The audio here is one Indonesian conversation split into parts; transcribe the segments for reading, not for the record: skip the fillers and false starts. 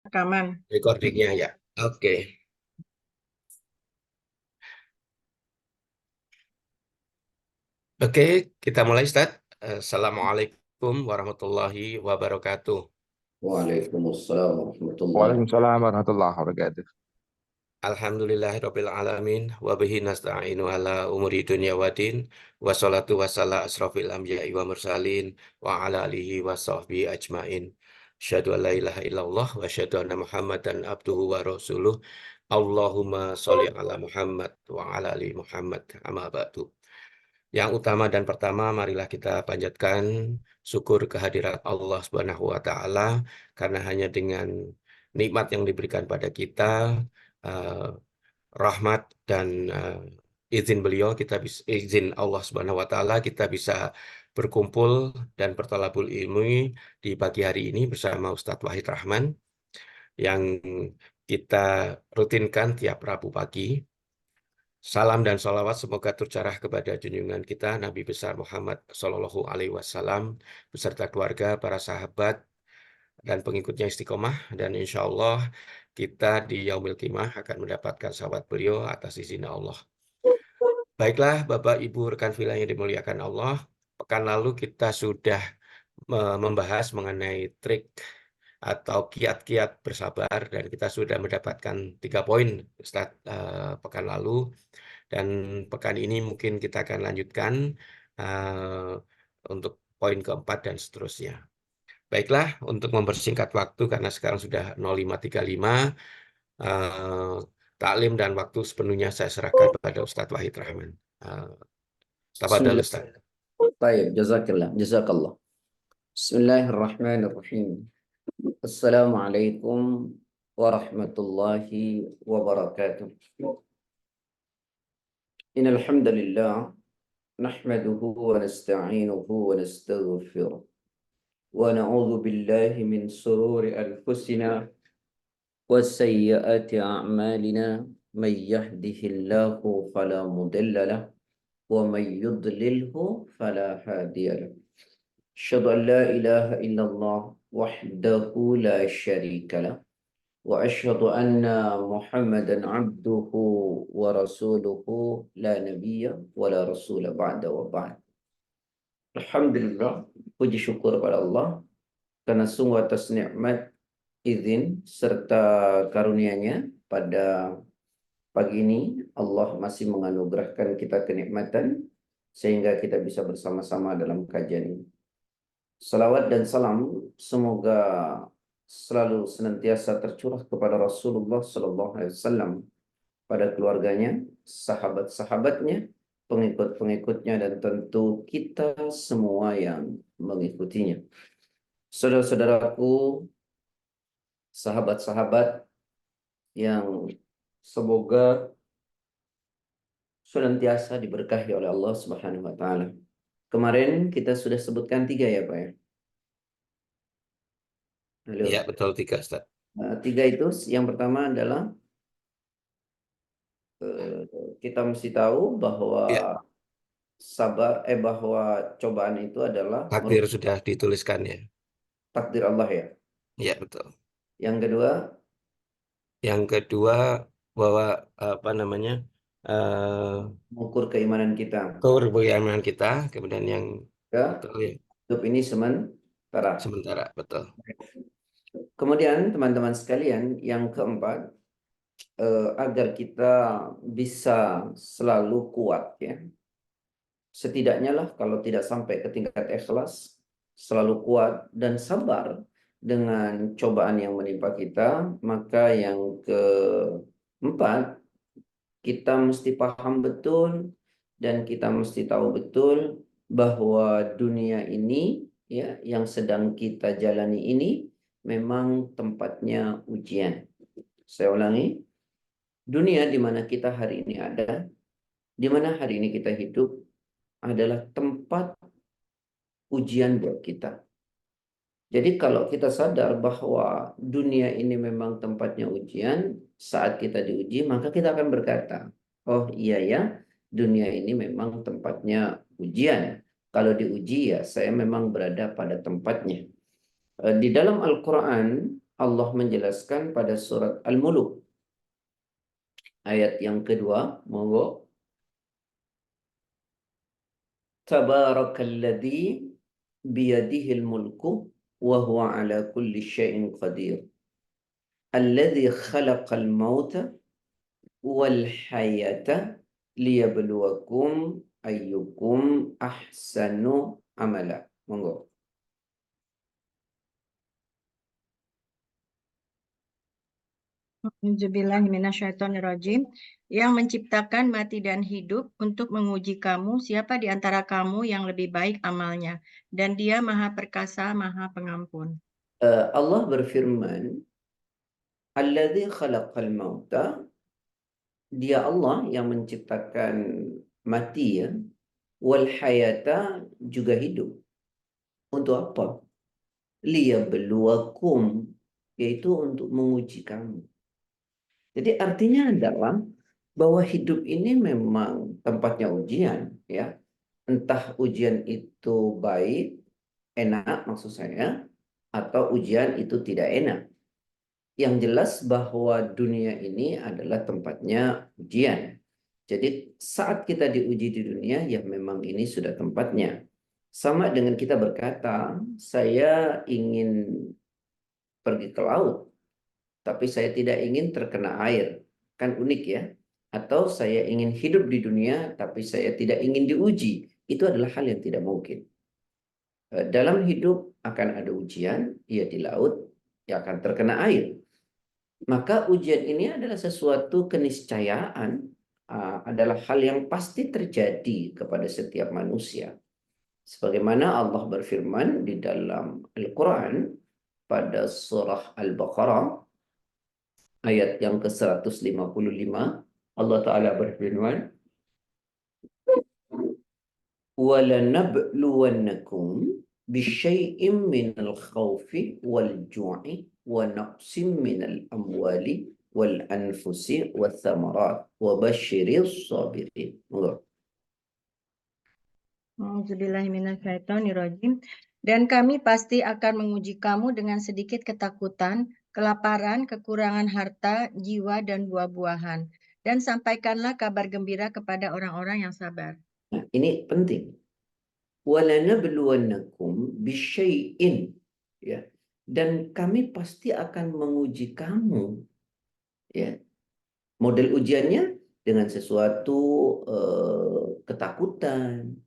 Rekaman. Recordingnya ya. Oke. Oke, kita mulai Ustaz. Assalamualaikum warahmatullahi wabarakatuh. Waalaikumsalam warahmatullahi. Waalaikumsalam warahmatullahi wabarakatuh. Alhamdulillahirabbil alamin wa bihi nasta'inu ala umuri dunya waddin wassalatu wassalamu asrofil anbiya'i wa mursalin wa ala alihi wa sahbihi ajmain. Asyhadu an la ilaha illallah wa asyhadu anna Muhammadan abduhu wa rasuluh. Allahumma sholli ala Muhammad wa ala ali Muhammad. Amma ba'du. Yang utama dan pertama, marilah kita panjatkan syukur kehadirat Allah Subhanahu wa Ta'ala, karena hanya dengan nikmat yang diberikan pada kita, eh, rahmat dan izin beliau, izin Allah Subhanahu wa Ta'ala, kita bisa berkumpul dan bertolabul ilmu di pagi hari ini bersama Ustadz Wahid Rahman yang kita rutinkan tiap Rabu pagi. Salam dan salawat semoga tercurah kepada junjungan kita Nabi besar Muhammad Sallallahu Alaihi Wasallam beserta keluarga, para sahabat dan pengikutnya istiqomah, dan insya Allah kita di Yaumil Qiyamah akan mendapatkan sahabat beliau atas izin Allah. Baiklah Bapak Ibu rekan fillah yang dimuliakan Allah, pekan lalu kita sudah membahas mengenai trik atau kiat-kiat bersabar, dan kita sudah mendapatkan 3 poin Ustaz, pekan lalu. Dan pekan ini mungkin kita akan lanjutkan untuk poin keempat dan seterusnya. Baiklah, untuk mempersingkat waktu karena sekarang sudah 05.35, taklim dan waktu sepenuhnya saya serahkan kepada Ustadz Wahid Rahman. Tafadhal Bismillah. Ustaz. Baik, jazakallah. Bismillahirrahmanirrahim. Assalamualaikum warahmatullahi wabarakatuh. Innal hamdalillah nahmaduhu wa nasta'inuhu wa nastaghfiruh wa na'udzu billahi min shururi anfusina wa sayyiati a'malina may yahdihillahu fala mudilla lahu wa may yudlilhu fala hadiya lahu. Asyhadu an la ilaha illallah wahdahu la syarika lah wa asyhadu anna Muhammadan abduhu wa rasuluhu la nabiyya wa la rasula ba'da wa ba'd. Alhamdulillah, puji syukur pada Allah karena sungguh atas nikmat, izin serta karunia-Nya pada pagi ini Allah masih menganugerahkan kita kenikmatan sehingga kita bisa bersama-sama dalam kajian ini. Salawat dan salam semoga selalu senantiasa tercurah kepada Rasulullah Sallallahu Alaihi Wasallam, pada keluarganya, sahabat-sahabatnya, pengikut-pengikutnya, dan tentu kita semua yang mengikutinya. Saudara-saudaraku, sahabat-sahabat yang semoga senantiasa diberkahi oleh Allah Subhanahu wa Ta'ala. Kemarin kita sudah sebutkan 3 ya Pak ya? Halo. Iya, betul 3 Ustaz. 3 itu yang pertama adalah kita mesti tahu bahwa Ya, bahwa cobaan itu adalah takdir sudah dituliskan ya. takdir Allah ya. Iya, betul. Yang kedua, bahwa apa namanya? mengukur keimanan kita. Keimanan kita, kemudian yang Ya, betul ya, hidup ini sementara. sementara, betul. Kemudian teman-teman sekalian, yang keempat, agar kita bisa selalu kuat ya. Setidaknya lah kalau tidak sampai ke tingkat ikhlas, selalu kuat dan sabar dengan cobaan yang menimpa kita, maka yang keempat, kita mesti paham betul dan kita mesti tahu betul bahwa dunia ini ya yang sedang kita jalani ini memang tempatnya ujian. Saya ulangi, dunia di mana kita hari ini ada, di mana hari ini kita hidup, adalah tempat ujian buat kita. Jadi kalau kita sadar bahwa dunia ini memang tempatnya ujian, saat kita diuji, maka kita akan berkata, oh iya ya, dunia ini memang tempatnya ujian. Kalau diuji ya, saya memang berada pada tempatnya. Di dalam Al-Quran, Allah menjelaskan pada surat Al-Mulk ayat yang kedua, monggo. Tabarakalladzi biyadihil mulku wa huwa ala kulli syai'in qadir. Alladzi khalaqal mauta wal hayata liyabluwakum ayyukum ahsanu amala. Monggo. A'udzubillahiminasyaitonirrajim. Yang menciptakan mati dan hidup untuk menguji kamu, siapa di antara kamu yang lebih baik amalnya. Dan dia maha perkasa, maha pengampun. Allah berfirman, Alladzi khalaqal mauta, dia Allah yang menciptakan mati ya, wal hayata juga hidup. Untuk apa? Liyabluwakum, yaitu untuk menguji kamu. Jadi artinya adalah bahwa hidup ini memang tempatnya ujian ya. Entah ujian itu baik, enak maksud saya, atau ujian itu tidak enak. Yang jelas bahwa dunia ini adalah tempatnya ujian. Jadi saat kita diuji di dunia, ya memang ini sudah tempatnya. Sama dengan kita berkata, saya ingin pergi ke laut, tapi saya tidak ingin terkena air. Kan unik ya. Atau saya ingin hidup di dunia, tapi saya tidak ingin diuji. Itu adalah hal yang tidak mungkin. Dalam hidup akan ada ujian, ya di laut, ya akan terkena air. Maka ujian ini adalah sesuatu keniscayaan, adalah hal yang pasti terjadi kepada setiap manusia. Sebagaimana Allah berfirman di dalam Al-Quran pada surah Al-Baqarah ayat yang ke-155, Allah Ta'ala berfirman, وَلَنَبْلُوَنَّكُمْ بِشَيْءٍ مِّنَ الْخَوْفِ وَالْجُوعِ وَنَقْصٍ مِّنَ الْأَمْوَالِ وَالْأَنْفُسِ وَالثَّمَرَاتِ وَبَشِّرِ الصَّابِرِينَ. A'udzubillahiminasyaitonirrajim. Dan kami pasti akan menguji kamu dengan sedikit ketakutan, kelaparan, kekurangan harta, jiwa, dan buah-buahan. Dan sampaikanlah kabar gembira kepada orang-orang yang sabar. Nah, ini penting. وَلَنَبْلُوَنَّكُمْ بِشَيْءٍ, ya. Dan kami pasti akan menguji kamu, ya. Model ujiannya dengan sesuatu ketakutan,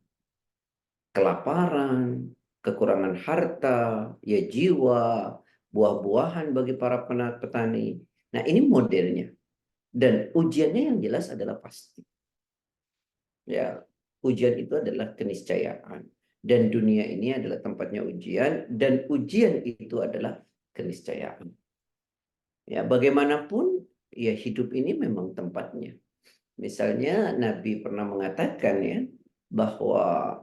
kelaparan, kekurangan harta, ya jiwa, buah-buahan bagi para petani. Nah, ini modelnya. Dan ujiannya yang jelas adalah pasti. Ya, ujian itu adalah keniscayaan. Dan dunia ini adalah tempatnya ujian, dan ujian itu adalah keniscayaan. Ya, bagaimanapun, ya hidup ini memang tempatnya. Misalnya Nabi pernah mengatakan ya, bahwa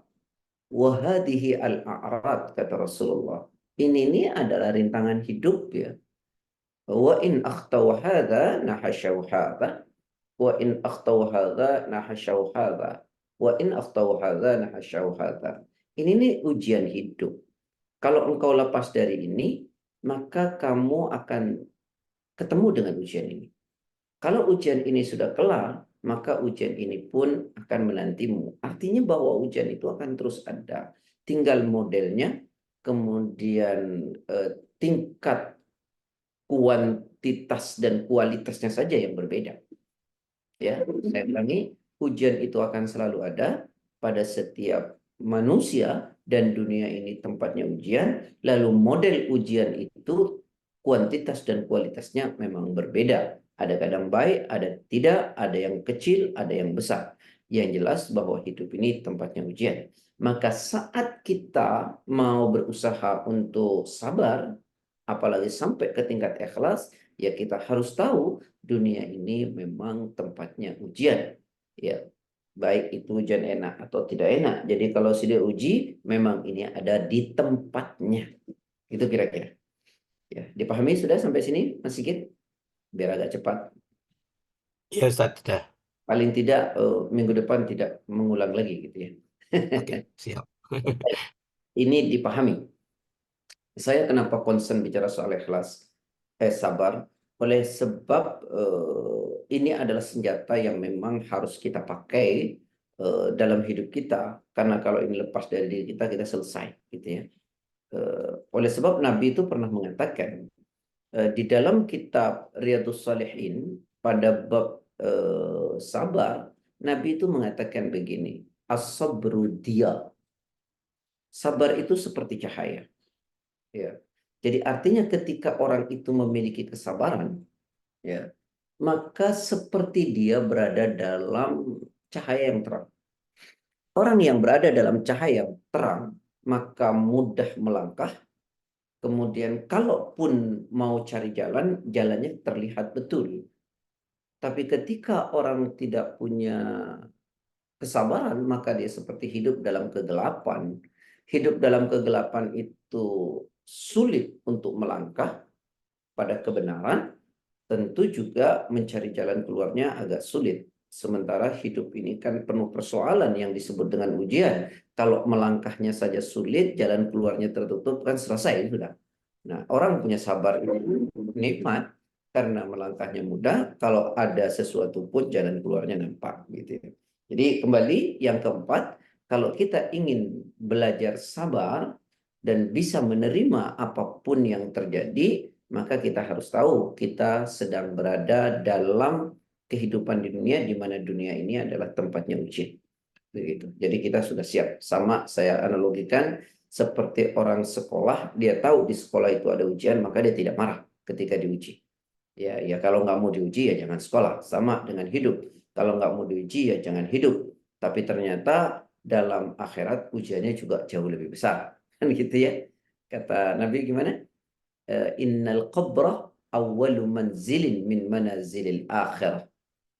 wahadihi al-a'rad, kata Rasulullah. Ini adalah rintangan hidup ya. Wa in akhtaw hadha nahashaw hadha. Wa in akhtaw hadha nahashaw hadha. Wa in akhtaw hadha nahashaw hadha. Ini nih ujian hidup. Kalau engkau lepas dari ini, maka kamu akan ketemu dengan ujian ini. Kalau ujian ini sudah kelar, maka ujian ini pun akan menantimu. Artinya bahwa ujian itu akan terus ada. Tinggal modelnya, kemudian tingkat kuantitas dan kualitasnya saja yang berbeda. Ya, saya ulangi, ujian itu akan selalu ada pada setiap manusia, dan dunia ini tempatnya ujian. Lalu model ujian itu kuantitas dan kualitasnya memang berbeda. Ada kadang baik, ada tidak, ada yang kecil, ada yang besar. Yang jelas bahwa hidup ini tempatnya ujian. Maka saat kita mau berusaha untuk sabar, apalagi sampai ke tingkat ikhlas, ya kita harus tahu dunia ini memang tempatnya ujian. Ya, baik itu ujian enak atau tidak enak. Jadi kalau sudah uji, memang ini ada di tempatnya. Itu kira-kira. Ya, dipahami sudah sampai sini, Mas Sigit? Biar agak cepat. Ya Ustaz, sudah. Paling tidak minggu depan tidak mengulang lagi gitu ya. Oke, siap. Ini dipahami. Saya kenapa concern bicara soal ikhlas? sabar, oleh sebab ini adalah senjata yang memang harus kita pakai dalam hidup kita, karena kalau ini lepas dari diri kita, kita selesai, gitu ya. Oleh sebab Nabi itu pernah mengatakan di dalam kitab Riyadhus Shalihin pada bab sabar, Nabi itu mengatakan begini, as-sabru dia. Sabar itu seperti cahaya. Ya. Jadi artinya ketika orang itu memiliki kesabaran, ya, maka seperti dia berada dalam cahaya yang terang. Orang yang berada dalam cahaya yang terang, maka mudah melangkah. Kemudian kalaupun mau cari jalan, jalannya terlihat betul. Tapi ketika orang tidak punya kesabaran, maka dia seperti hidup dalam kegelapan. Hidup dalam kegelapan itu sulit untuk melangkah pada kebenaran, tentu juga mencari jalan keluarnya agak sulit. Sementara hidup ini kan penuh persoalan yang disebut dengan ujian. Kalau melangkahnya saja sulit, jalan keluarnya tertutup, kan selesai sudah. Nah, orang punya sabar ini nikmat karena melangkahnya mudah. Kalau ada sesuatu pun jalan keluarnya nampak, gitu ya. Jadi kembali yang keempat, kalau kita ingin belajar sabar dan bisa menerima apapun yang terjadi, maka kita harus tahu kita sedang berada dalam kehidupan di dunia, di mana dunia ini adalah tempatnya ujian. Begitu. Jadi kita sudah siap. Sama saya analogikan seperti orang sekolah, dia tahu di sekolah itu ada ujian, maka dia tidak marah ketika diuji. Ya kalau nggak mau diuji ya jangan sekolah. Sama dengan hidup. Kalau nggak mau diuji ya jangan hidup. Tapi ternyata dalam akhirat ujiannya juga jauh lebih besar. Kan gitu ya. Kata Nabi gimana? Innal qabra awwalu manzilin min manazilil akhirah.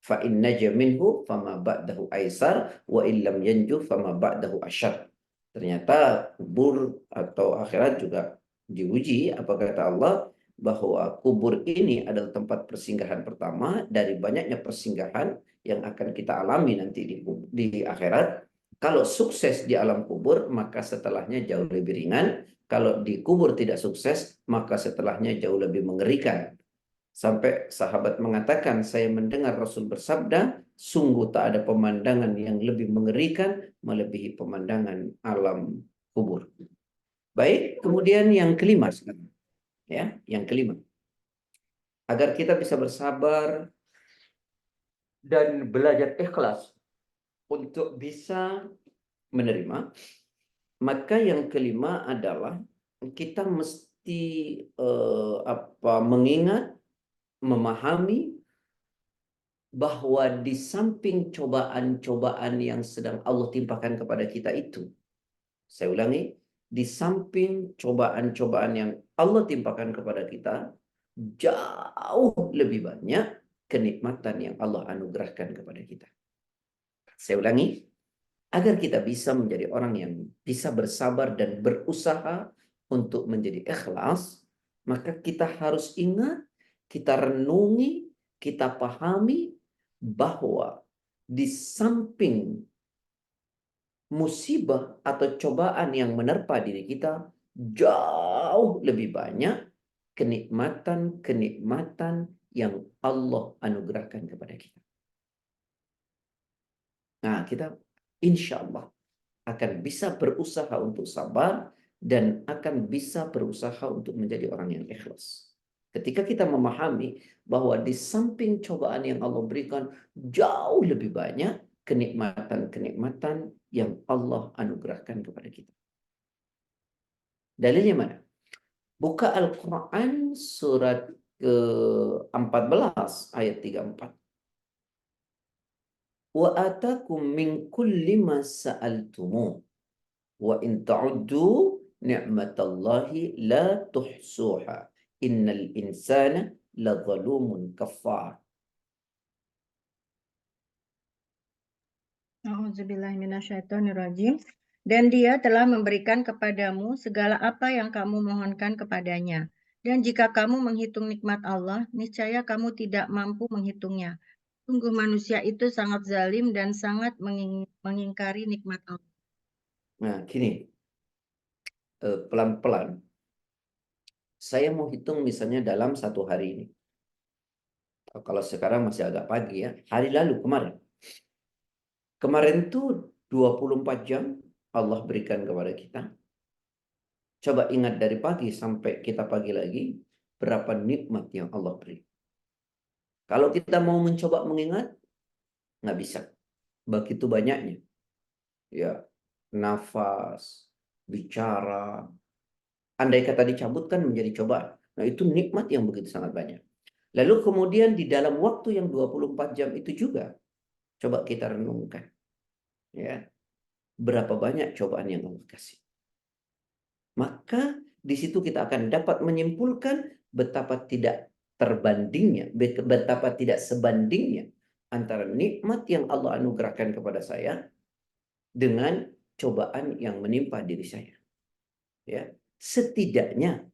Fa in naja minhu fama ba'dahu aisar wa illam yanju fama ba'dahu asyar. Ternyata kubur atau akhirat juga diuji. Apa kata Allah? Bahwa kubur ini adalah tempat persinggahan pertama dari banyaknya persinggahan yang akan kita alami nanti di akhirat. Kalau sukses di alam kubur, maka setelahnya jauh lebih ringan. Kalau di kubur tidak sukses, maka setelahnya jauh lebih mengerikan. Sampai sahabat mengatakan, saya mendengar Rasul bersabda, sungguh tak ada pemandangan yang lebih mengerikan melebihi pemandangan alam kubur. Baik, kemudian yang kelima sekarang. Ya, yang kelima. Agar kita bisa bersabar dan belajar ikhlas untuk bisa menerima, maka yang kelima adalah kita mesti mengingat, memahami bahwa di samping cobaan-cobaan yang sedang Allah timpakan kepada kita itu, saya ulangi, di samping cobaan-cobaan yang Allah timpakan kepada kita, jauh lebih banyak kenikmatan yang Allah anugerahkan kepada kita. Saya ulangi, agar kita bisa menjadi orang yang bisa bersabar dan berusaha untuk menjadi ikhlas, maka kita harus ingat, kita renungi, kita pahami bahwa di samping musibah atau cobaan yang menerpa diri kita, jauh lebih banyak kenikmatan-kenikmatan yang Allah anugerahkan kepada kita. Nah, kita insya Allah akan bisa berusaha untuk sabar dan akan bisa berusaha untuk menjadi orang yang ikhlas. Ketika kita memahami bahwa di samping cobaan yang Allah berikan, jauh lebih banyak kenikmatan-kenikmatan yang Allah anugerahkan kepada kita. Dalilnya mana? Buka Al-Quran surat ke-14 ayat 34. Wa atakum min kulli ma sa'altumu wa in ta'uddu ni'matallahi la tuhsuha innal insana ladzalumun kafar. A'udzubillahiminasyaitonirrajim. Dan dia telah memberikan kepadamu segala apa yang kamu mohonkan kepadanya. Dan jika kamu menghitung nikmat Allah, niscaya kamu tidak mampu menghitungnya. Sungguh manusia itu sangat zalim dan sangat mengingkari nikmat Allah. Nah, gini, pelan-pelan Saya mau hitung misalnya dalam satu hari ini. Kalau sekarang masih agak pagi ya. Hari lalu kemarin. Kemarin tuh 24 jam Allah berikan kepada kita. Coba ingat dari pagi sampai kita pagi lagi. Berapa nikmat yang Allah beri. Kalau kita mau mencoba mengingat. Nggak bisa. Begitu banyaknya. Ya, nafas, bicara. Andai kata dicabut kan menjadi cobaan. Nah itu nikmat yang begitu sangat banyak. Lalu kemudian di dalam waktu yang 24 jam itu juga. Coba kita renungkan. Ya, berapa banyak cobaan yang Allah kasih. Maka di situ kita akan dapat menyimpulkan betapa tidak terbandingnya, betapa tidak sebandingnya antara nikmat yang Allah anugerahkan kepada saya dengan cobaan yang menimpa diri saya. Ya, setidaknya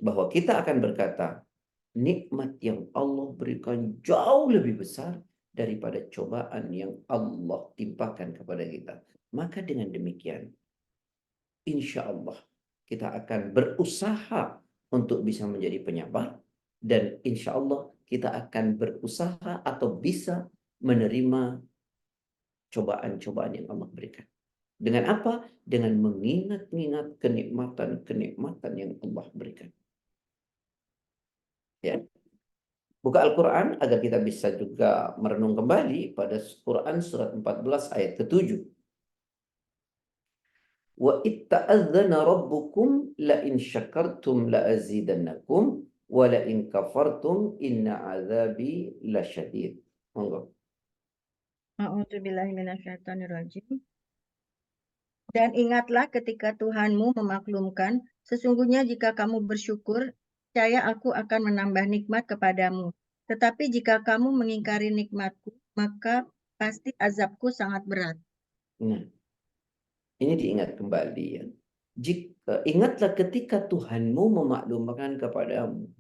bahwa kita akan berkata, nikmat yang Allah berikan jauh lebih besar daripada cobaan yang Allah timpakan kepada kita. Maka dengan demikian, insya Allah kita akan berusaha untuk bisa menjadi penyabar. Dan insya Allah kita akan berusaha atau bisa menerima cobaan-cobaan yang Allah berikan. Dengan apa? Dengan mengingat-ingat kenikmatan-kenikmatan yang Allah berikan. Ya. Buka Al-Quran agar kita bisa juga merenung kembali pada Quran surat 14 ayat ke-7. Wa itta'adzana rabbukum la in syakartum la azidannakum wa la in kafartum inna azabi lasyadid. Monggo. A'udzubillahi minasyaitonirrajim. Dan ingatlah ketika Tuhanmu memaklumkan, sesungguhnya jika kamu bersyukur, niscaya aku akan menambah nikmat kepadamu. Tetapi jika kamu mengingkari nikmatku, maka pasti azabku sangat berat. Nah, ini diingat kembali ya. Ingatlah ketika Tuhanmu memaklumkan kepadamu.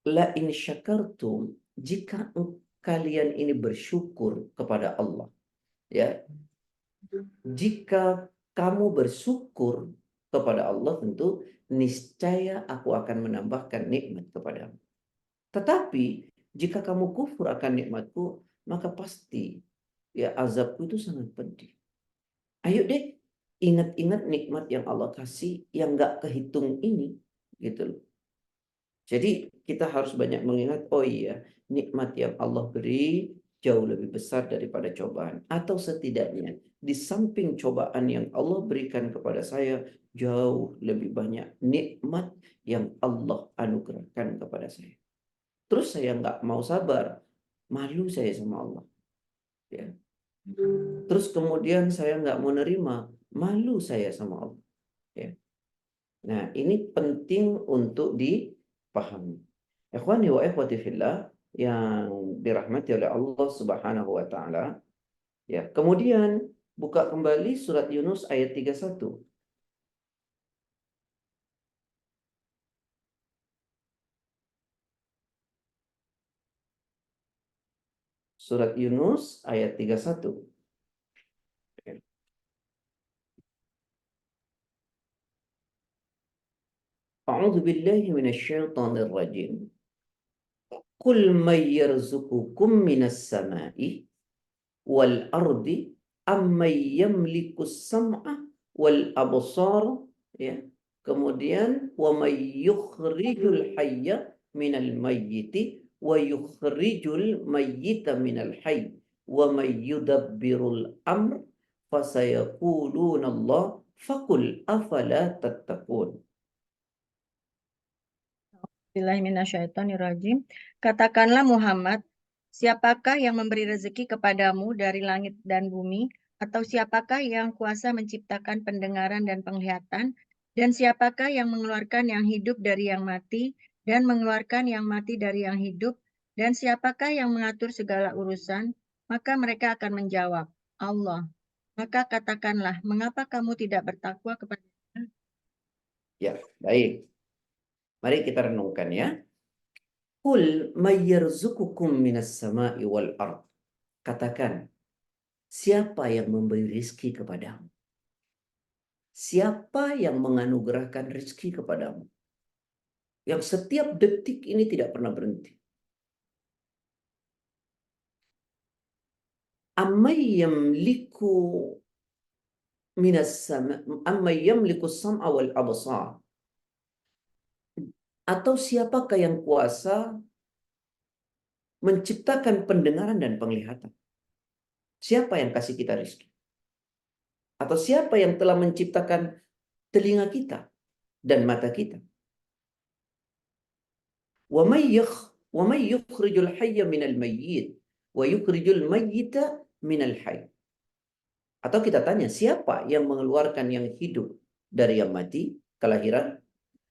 La in syakartum, jika kalian ini bersyukur kepada Allah. Ya, jika kamu bersyukur kepada Allah tentu niscaya aku akan menambahkan nikmat kepadamu. Tetapi jika kamu kufur akan nikmatku, maka pasti ya azabku itu sangat pedih. Ayo deh ingat-ingat nikmat yang Allah kasih yang nggak kehitung ini, gitu loh. Jadi kita harus banyak mengingat, oh iya, nikmat yang Allah beri jauh lebih besar daripada cobaan. Atau setidaknya di samping cobaan yang Allah berikan kepada saya, jauh lebih banyak nikmat yang Allah anugerahkan kepada saya. Terus saya nggak mau sabar, malu saya sama Allah. Ya. Terus kemudian saya nggak mau nerima, malu saya sama Allah. Ya. Nah ini penting untuk dipahami. Ikhwani wa ikhwati fillah yang dirahmati oleh Allah Subhanahu wa taala. Ya, kemudian buka kembali surat Yunus ayat 31. Surat Yunus ayat 31. A'udzu billahi minasyaitonir rajim. Qul may yarzuqukum minas sama'i wal ardi amman yamlikus sam'a wal absara, ya. Kemudian wa may yukhrijul hayya minal mayyiti wa yukhrijul mayyita minal hayy wa may yudabbirul amr fasayaquluna Allah faqul afala tattaqun. Bismillahirrahmanirrahim. Katakanlah Muhammad, siapakah yang memberi rezeki kepadamu dari langit dan bumi? Atau siapakah yang kuasa menciptakan pendengaran dan penglihatan? Dan siapakah yang mengeluarkan yang hidup dari yang mati dan mengeluarkan yang mati dari yang hidup? Dan siapakah yang mengatur segala urusan? Maka mereka akan menjawab, Allah. Maka katakanlah, mengapa kamu tidak bertakwa kepada-Nya? Ya, baik. Mari kita renungkan ya. Qul may yarzuqukum minas sama'i wal ard. Katakan, siapa yang memberi rizki kepadamu? Siapa yang menganugerahkan rizki kepadamu? yang setiap detik ini tidak pernah berhenti. Amman yamliku minas sama, amman yamliku sam'a wal absar. Atau siapakah yang kuasa menciptakan pendengaran dan penglihatan? Siapa yang kasih kita rezeki? Atau siapa yang telah menciptakan telinga kita dan mata kita? Wa may yukhrijul hayya minal mayyit wa yukhrijul mayyita minal hayy. Atau kita tanya, siapa yang mengeluarkan yang hidup dari yang mati, kelahiran,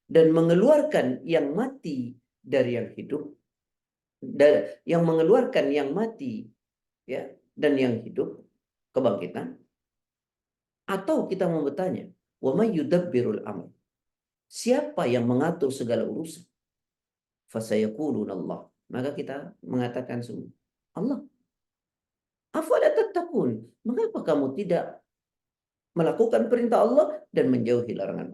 dan mengeluarkan yang mati dari yang hidup, dan yang mengeluarkan yang mati ya dan yang hidup, kebangkitan? Atau kita mau bertanya, wa may yudabbirul amr. Siapa yang mengatur segala urusan? Fasayaquluna Allah. Maka kita mengatakan semua Allah. Afala tattaqun? Mengapa kamu tidak melakukan perintah Allah dan menjauhi larangan?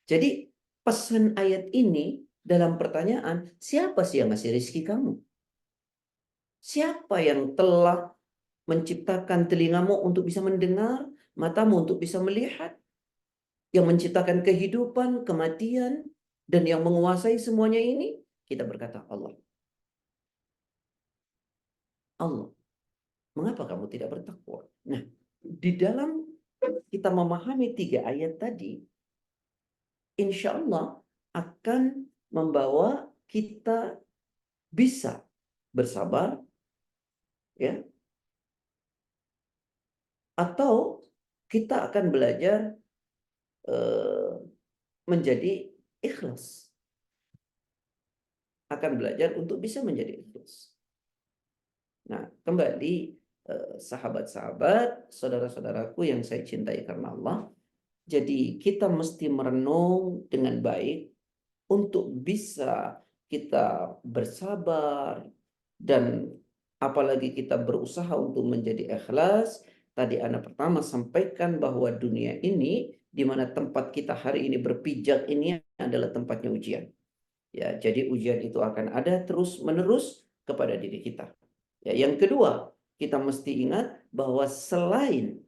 Jadi pesan ayat ini dalam pertanyaan, siapa sih yang ngasih rezeki kamu? Siapa yang telah menciptakan telingamu untuk bisa mendengar, matamu untuk bisa melihat, yang menciptakan kehidupan, kematian, dan yang menguasai semuanya ini? Kita berkata Allah. Allah. Mengapa kamu tidak bertakwa? Nah, di dalam kita memahami 3 ayat tadi, insya Allah akan membawa kita bisa bersabar, ya, atau kita akan belajar menjadi ikhlas. Akan belajar untuk bisa menjadi ikhlas. Nah, kembali sahabat-sahabat, saudara-saudaraku yang saya cintai karena Allah, jadi kita mesti merenung dengan baik untuk bisa kita bersabar, dan apalagi kita berusaha untuk menjadi ikhlas. Tadi Ana pertama sampaikan bahwa dunia ini, di mana tempat kita hari ini berpijak ini adalah tempatnya ujian. Ya, jadi ujian itu akan ada terus-menerus kepada diri kita. Ya, yang kedua, kita mesti ingat bahwa selain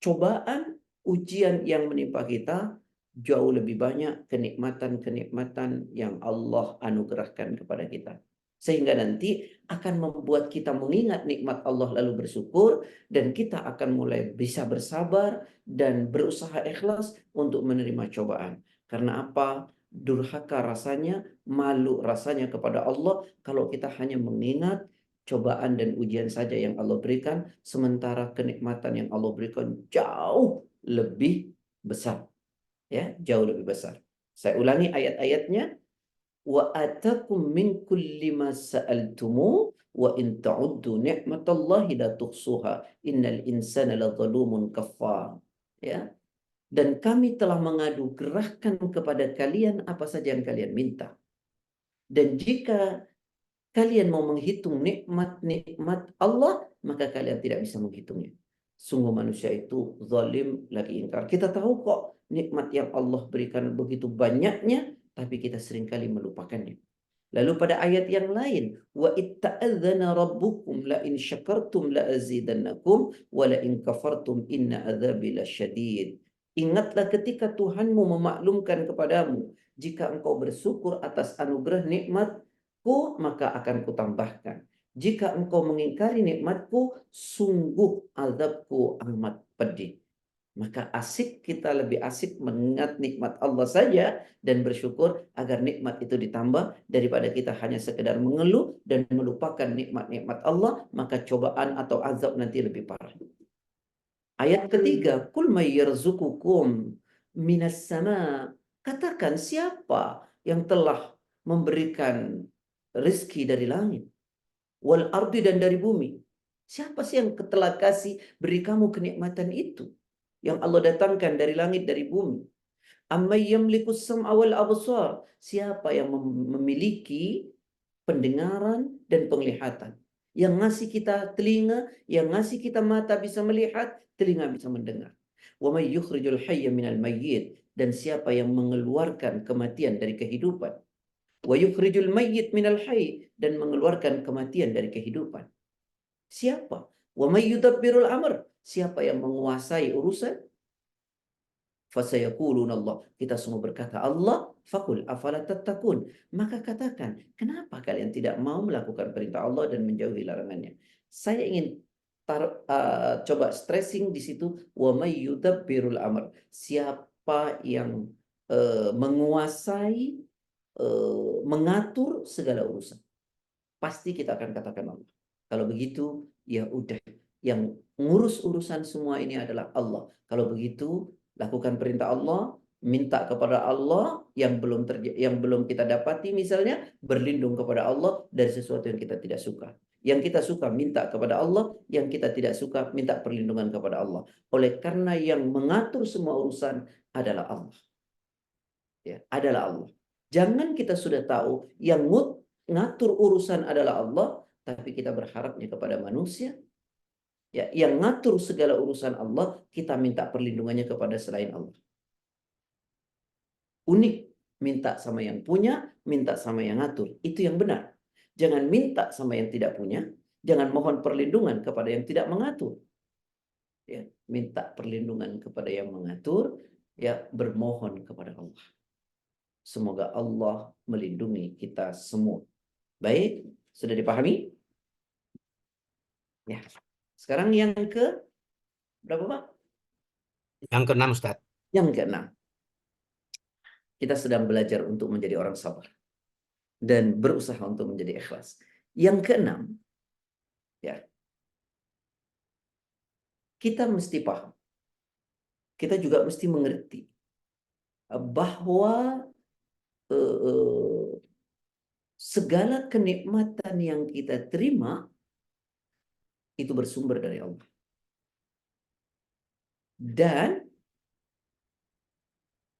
cobaan, ujian yang menimpa kita, jauh lebih banyak kenikmatan-kenikmatan yang Allah anugerahkan kepada kita. Sehingga nanti akan membuat kita mengingat nikmat Allah lalu bersyukur, dan kita akan mulai bisa bersabar dan berusaha ikhlas untuk menerima cobaan. Karena apa? Durhaka rasanya, malu rasanya kepada Allah kalau kita hanya mengingat cobaan dan ujian saja yang Allah berikan, sementara kenikmatan yang Allah berikan jauh lebih besar. Ya, jauh lebih besar. Saya ulangi ayat-ayatnya. Wa atakum min kulli ma sa'altumu wa in ta'uddu ni'matallahi la tuhsuha innal insana ladzalumun kafar. Ya. Dan kami telah mengadu gerahkan kepada kalian apa saja yang kalian minta. Dan jika kalian mau menghitung nikmat-nikmat Allah, maka kalian tidak bisa menghitungnya. Sungguh manusia itu zalim lagi ingkar. Kita tahu kok nikmat yang Allah berikan begitu banyaknya, tapi kita seringkali melupakannya. Lalu pada ayat yang lain, wa itta'adzana rabbukum la in syakartum la azidannakum wa la in kafartum inna adzabi lasyadid. Ingatlah ketika Tuhanmu memaklumkan kepadamu, jika engkau bersyukur atas anugerah nikmatku, maka akan kutambahkan. Jika engkau mengingkari nikmatku, sungguh azabku amat pedih. Maka kita lebih asik mengingat nikmat Allah saja dan bersyukur agar nikmat itu ditambah, daripada kita hanya sekedar mengeluh dan melupakan nikmat-nikmat Allah, maka cobaan atau azab nanti lebih parah. Ayat ketiga, kul may yarzuqukum minas sama. Katakan, siapa yang telah memberikan rezeki dari langit, wal ardi, dan dari bumi? Siapa sih yang telah kasih beri kamu kenikmatan itu yang Allah datangkan dari langit, dari bumi? Amman yamlikus sam'a wal absar. Siapa yang memiliki pendengaran dan penglihatan? Yang ngasih kita telinga, yang ngasih kita mata bisa melihat, telinga bisa mendengar. Wa may yukhrijul hayya minal mayyit. dan siapa yang mengeluarkan kematian dari kehidupan. Wa yukhrijul mayyit minal hayy, dan mengeluarkan kematian dari kehidupan. Siapa? Wa may yudabbirul amr, siapa yang menguasai urusan? Fasayaquluna Allah. Kita semua berkata Allah. Faqul afala tattaqun. Maka katakan, kenapa kalian tidak mau melakukan perintah Allah dan menjauhi larangannya? Saya ingin coba stressing di situ, wa may yudabbirul amr. Siapa yang menguasai, mengatur segala urusan? Pasti kita akan katakan Allah. Kalau begitu, ya udah, yang ngurus urusan semua ini adalah Allah. Kalau begitu, lakukan perintah Allah, minta kepada Allah yang belum kita dapati, misalnya berlindung kepada Allah dari sesuatu yang kita tidak suka. Yang kita suka minta kepada Allah, yang kita tidak suka minta perlindungan kepada Allah. Oleh karena yang mengatur semua urusan adalah Allah. Ya, adalah Allah. Jangan kita sudah tahu yang ngatur urusan adalah Allah, tapi kita berharapnya kepada manusia. Ya, yang ngatur segala urusan Allah, kita minta perlindungannya kepada selain Allah. Unik, minta sama yang punya, minta sama yang ngatur. Itu yang benar. Jangan minta sama yang tidak punya, jangan mohon perlindungan kepada yang tidak mengatur. Ya, minta perlindungan kepada yang mengatur, ya bermohon kepada Allah. Semoga Allah melindungi kita semua. Baik, sudah dipahami? Ya. Sekarang yang ke berapa, Pak? Yang keenam, Ustaz. Yang keenam. Kita sedang belajar untuk menjadi orang sabar dan berusaha untuk menjadi ikhlas. Yang keenam, ya, kita mesti paham. Kita juga mesti mengerti bahwa segala kenikmatan yang kita terima itu bersumber dari Allah. Dan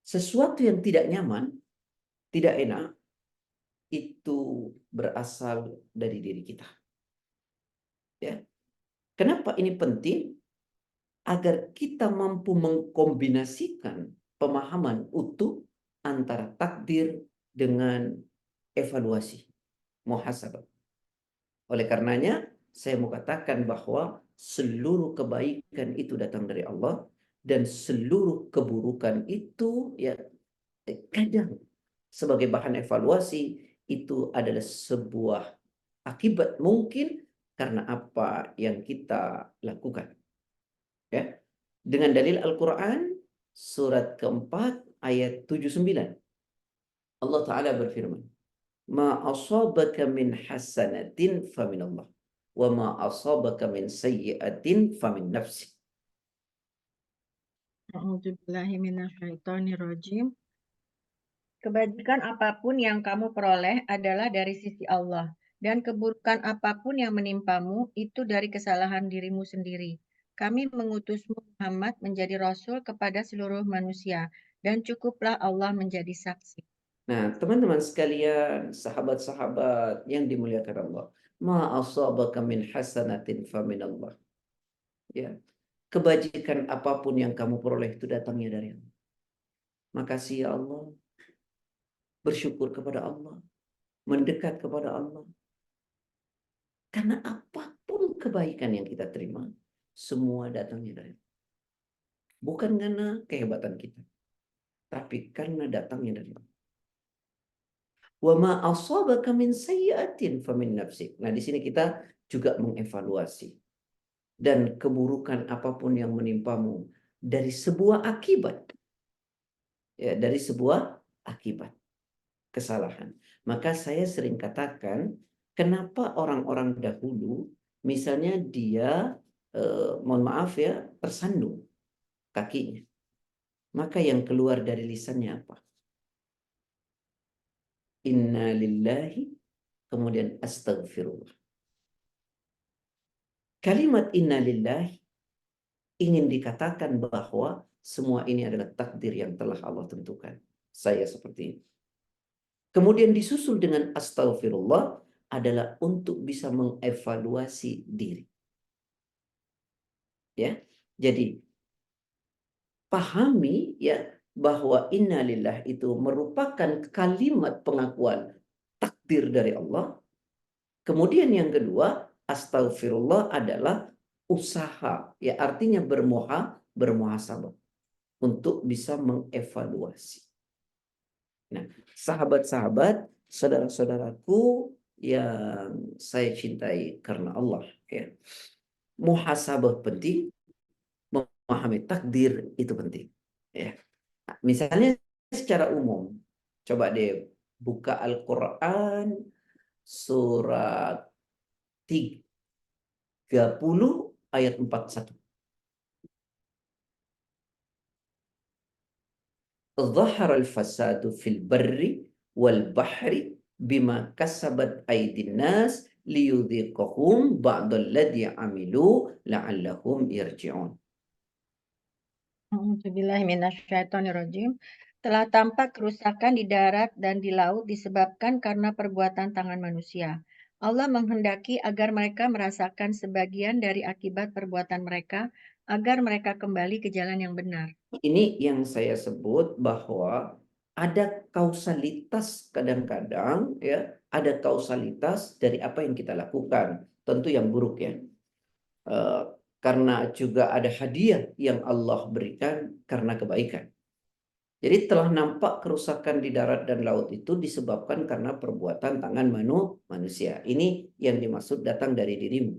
sesuatu yang tidak nyaman, tidak enak, itu berasal dari diri kita. Ya. Kenapa ini penting? Agar kita mampu mengkombinasikan pemahaman utuh antara takdir dengan evaluasi, muhasabah. Oleh karenanya, saya mau katakan bahwa seluruh kebaikan itu datang dari Allah, dan seluruh keburukan itu ya kadang sebagai bahan evaluasi itu adalah sebuah akibat mungkin karena apa yang kita lakukan. Ya. Dengan dalil Al-Quran surat keempat ayat 79. Allah Ta'ala berfirman, ma asabaka min hasanatin faminallah, wa ma asabaka min sayyiatin famin nafsi. A'udzubillahiminasyaitonirrajim. Kebajikan apapun yang kamu peroleh adalah dari sisi Allah, dan keburukan apapun yang menimpamu itu dari kesalahan dirimu sendiri. Kami mengutusmu Muhammad menjadi rasul kepada seluruh manusia, dan cukuplah Allah menjadi saksi. Nah, teman-teman sekalian, sahabat-sahabat yang dimuliakan Allah, ma asabaka min hasanatin faminallah. Ya. Kebajikan apapun yang kamu peroleh itu datangnya dari Allah. Makasih ya Allah. Bersyukur kepada Allah. Mendekat kepada Allah. Karena apapun kebaikan yang kita terima, semua datangnya dari Allah. Bukan karena kehebatan kita, tapi karena datangnya dari Allah. Wa ma asabaka min sayyi'atin famin nafsik. Nah, di sini kita juga mengevaluasi. Dan keburukan apapun yang menimpamu dari sebuah akibat. Ya, dari sebuah akibat kesalahan. Maka saya sering katakan, kenapa orang-orang dahulu, misalnya dia, mohon maaf ya, tersandung kakinya. Maka yang keluar dari lisannya apa? Inna lillahi, kemudian astagfirullah. Kalimat inna lillahi ingin dikatakan bahwa semua ini adalah takdir yang telah Allah tentukan. Saya seperti ini. Kemudian disusul dengan astagfirullah adalah untuk bisa mengevaluasi diri. Ya. Jadi pahami ya bahwa innalillah itu merupakan kalimat pengakuan takdir dari Allah. Kemudian yang kedua, astaghfirullah adalah usaha, ya artinya bermuhasabah untuk bisa mengevaluasi. Nah, sahabat-sahabat, saudara-saudaraku yang saya cintai karena Allah, ya. Muhasabah penting, memahami takdir itu penting, ya. Nah, misalnya secara umum, coba deh buka Al-Quran surat 30 ayat 41. Dhahara al-fasadu fil barri wal bahri bima kasabat aydin nas liyudhiqahum ba'dalladzi amilu la'allahum yarji'un. A'udzubillahiminasyaitonirrajim. Telah tampak kerusakan di darat dan di laut disebabkan karena perbuatan tangan manusia. Allah menghendaki agar mereka merasakan sebagian dari akibat perbuatan mereka, agar mereka kembali ke jalan yang benar. Ini yang saya sebut bahwa ada kausalitas kadang-kadang, ya, ada kausalitas dari apa yang kita lakukan, tentu yang buruk, ya. Karena juga ada hadiah yang Allah berikan karena kebaikan. Jadi telah nampak kerusakan di darat dan laut itu disebabkan karena perbuatan tangan manusia. Ini yang dimaksud datang dari dirimu,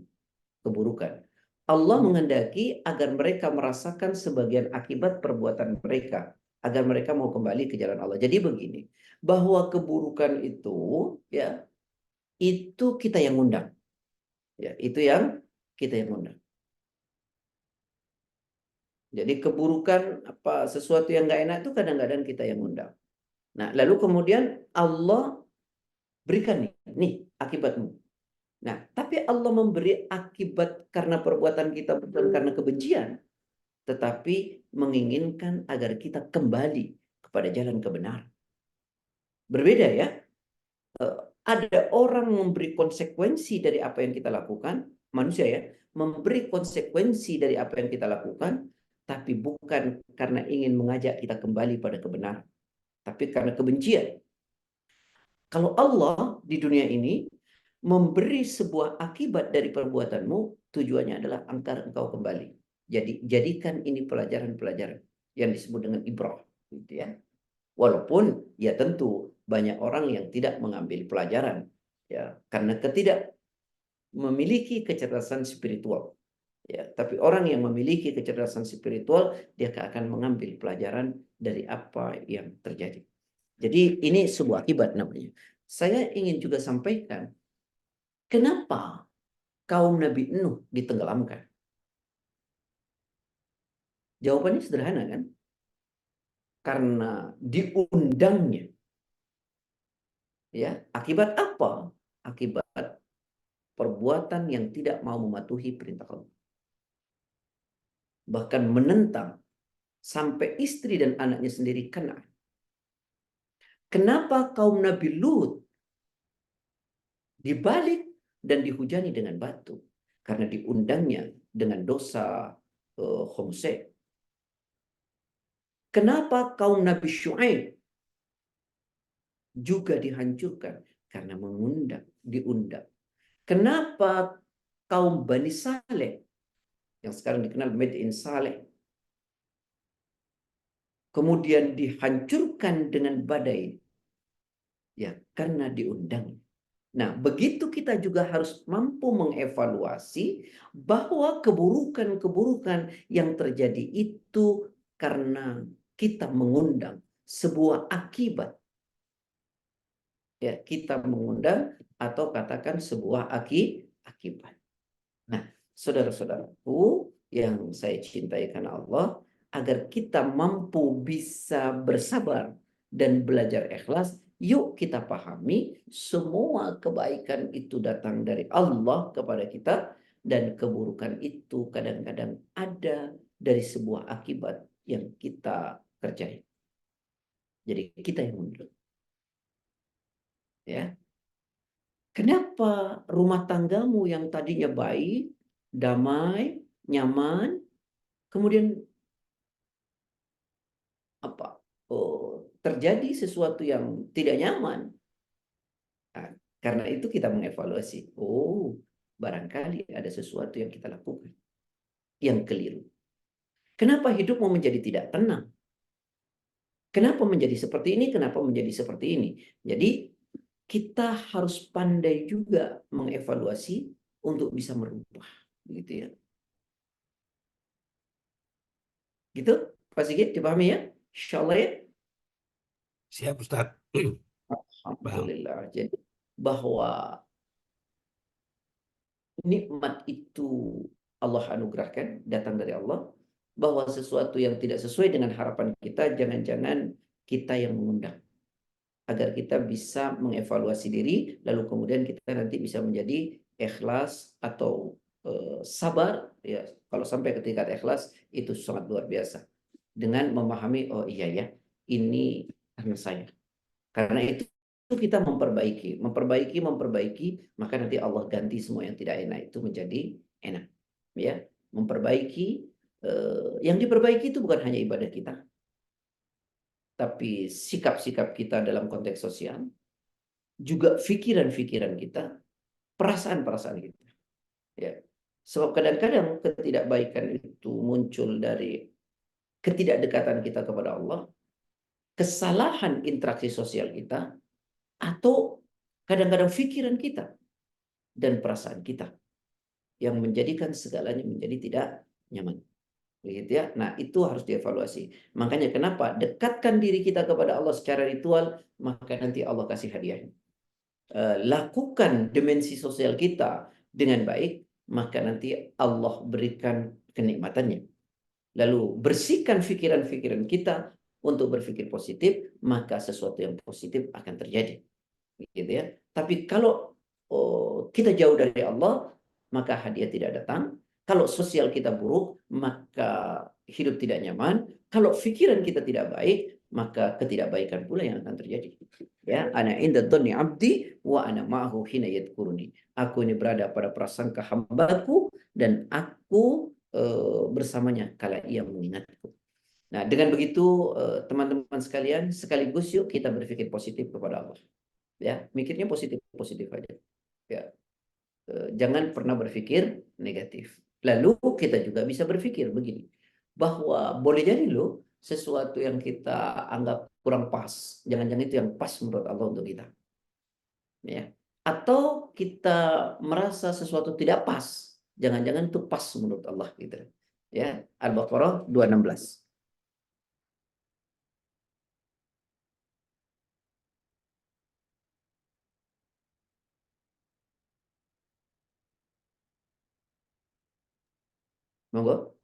keburukan. Allah menghendaki agar mereka merasakan sebagian akibat perbuatan mereka, agar mereka mau kembali ke jalan Allah. Jadi begini, bahwa keburukan itu, ya, itu kita yang undang. Ya, itu yang kita yang undang. Jadi keburukan apa sesuatu yang nggak enak itu kadang-kadang kita yang undang. Nah, lalu kemudian Allah berikan nih akibatmu. Nah, tapi Allah memberi akibat karena perbuatan kita bukan karena kebencian, tetapi menginginkan agar kita kembali kepada jalan kebenaran. Berbeda, ya. Ada orang memberi konsekuensi dari apa yang kita lakukan, manusia, ya, memberi konsekuensi dari apa yang kita lakukan, tapi bukan karena ingin mengajak kita kembali pada kebenaran, tapi karena kebencian. Kalau Allah di dunia ini memberi sebuah akibat dari perbuatanmu, tujuannya adalah agar engkau kembali. Jadi jadikan ini pelajaran-pelajaran yang disebut dengan ibrah, gitu, ya. Walaupun ya tentu banyak orang yang tidak mengambil pelajaran, ya, karena tidak memiliki kecerdasan spiritual. Ya, tapi orang yang memiliki kecerdasan spiritual, dia akan mengambil pelajaran dari apa yang terjadi. Jadi ini sebuah akibat namanya. Saya ingin juga sampaikan, kenapa kaum Nabi Nuh ditenggelamkan? Jawabannya sederhana, kan? Karena diundangnya. Ya, akibat apa? Akibat perbuatan yang tidak mau mematuhi perintah Allah. Bahkan menentang sampai istri dan anaknya sendiri kena. Kenapa kaum Nabi Lut dibalik dan dihujani dengan batu? Karena diundangnya dengan dosa homoseks. Kenapa kaum Nabi Syuaib juga dihancurkan? Karena diundang. Kenapa kaum Bani Saleh yang sekarang dikenal Made in Saleh kemudian dihancurkan dengan badai? Ya, karena diundang. Nah, begitu kita juga harus mampu mengevaluasi bahwa keburukan-keburukan yang terjadi itu karena kita mengundang sebuah akibat. Ya, kita mengundang atau katakan sebuah akibat. Nah, saudara-saudaraku yang saya cintai karena Allah, agar kita mampu bisa bersabar dan belajar ikhlas, yuk kita pahami semua kebaikan itu datang dari Allah kepada kita, dan keburukan itu kadang-kadang ada dari sebuah akibat yang kita kerjain. Jadi kita yang mundur. Ya. Kenapa rumah tanggamu yang tadinya baik, damai, nyaman, kemudian apa? terjadi sesuatu yang tidak nyaman. Nah, karena itu kita mengevaluasi. Oh, barangkali ada sesuatu yang kita lakukan yang keliru. Kenapa hidupmu menjadi tidak tenang? Kenapa menjadi seperti ini? Kenapa menjadi seperti ini? Jadi kita harus pandai juga mengevaluasi untuk bisa merubah, gitu ya. Gitu, Pak Sigit, dipahami ya? Insyaallah ya. Siap, Ustaz. Paham. Alhamdulillah. Jadi bahwa nikmat itu Allah anugerahkan, datang dari Allah, bahwa sesuatu yang tidak sesuai dengan harapan kita, jangan-jangan kita yang mengundang. Agar kita bisa mengevaluasi diri, lalu kemudian kita nanti bisa menjadi ikhlas atau sabar. Ya, kalau sampai ke tingkat ikhlas, itu sangat luar biasa. Dengan memahami, oh iya ya, ini karena saya. Karena itu kita memperbaiki, maka nanti Allah ganti semua yang tidak enak itu menjadi enak. Ya, memperbaiki, yang diperbaiki itu bukan hanya ibadah kita, tapi sikap-sikap kita dalam konteks sosial, juga pikiran-pikiran kita, perasaan-perasaan kita. Ya, sebab kadang-kadang ketidakbaikan itu muncul dari ketidakdekatan kita kepada Allah, kesalahan interaksi sosial kita, atau kadang-kadang pikiran kita dan perasaan kita yang menjadikan segalanya menjadi tidak nyaman. Begitu ya. Nah, itu harus dievaluasi. Makanya kenapa dekatkan diri kita kepada Allah secara ritual, maka nanti Allah kasih hadiahnya. Lakukan dimensi sosial kita dengan baik, maka nanti Allah berikan kenikmatannya. Lalu bersihkan pikiran-pikiran kita untuk berpikir positif, maka sesuatu yang positif akan terjadi. Gitu ya. Tapi kalau kita jauh dari Allah, maka hadiah tidak datang. Kalau sosial kita buruk, maka hidup tidak nyaman. Kalau pikiran kita tidak baik, maka ketidakbaikan pula yang akan terjadi. Ya, ana inda dhanni abdi wa ana ma'ahu hina yadhkuruni. Aku ini berada pada prasangka hambaku dan aku bersamanya kala ia mengingatku. Nah, dengan begitu teman-teman sekalian, sekaligus yuk kita berpikir positif kepada Allah. Ya, mikirnya positif aja. Ya, jangan pernah berpikir negatif. Lalu kita juga bisa berpikir begini, bahwa boleh jadi loh sesuatu yang kita anggap kurang pas, jangan-jangan itu yang pas menurut Allah untuk kita. Ya. Atau kita merasa sesuatu tidak pas, jangan-jangan itu pas menurut Allah gitu. Ya, Al-Baqarah 216. Monggo.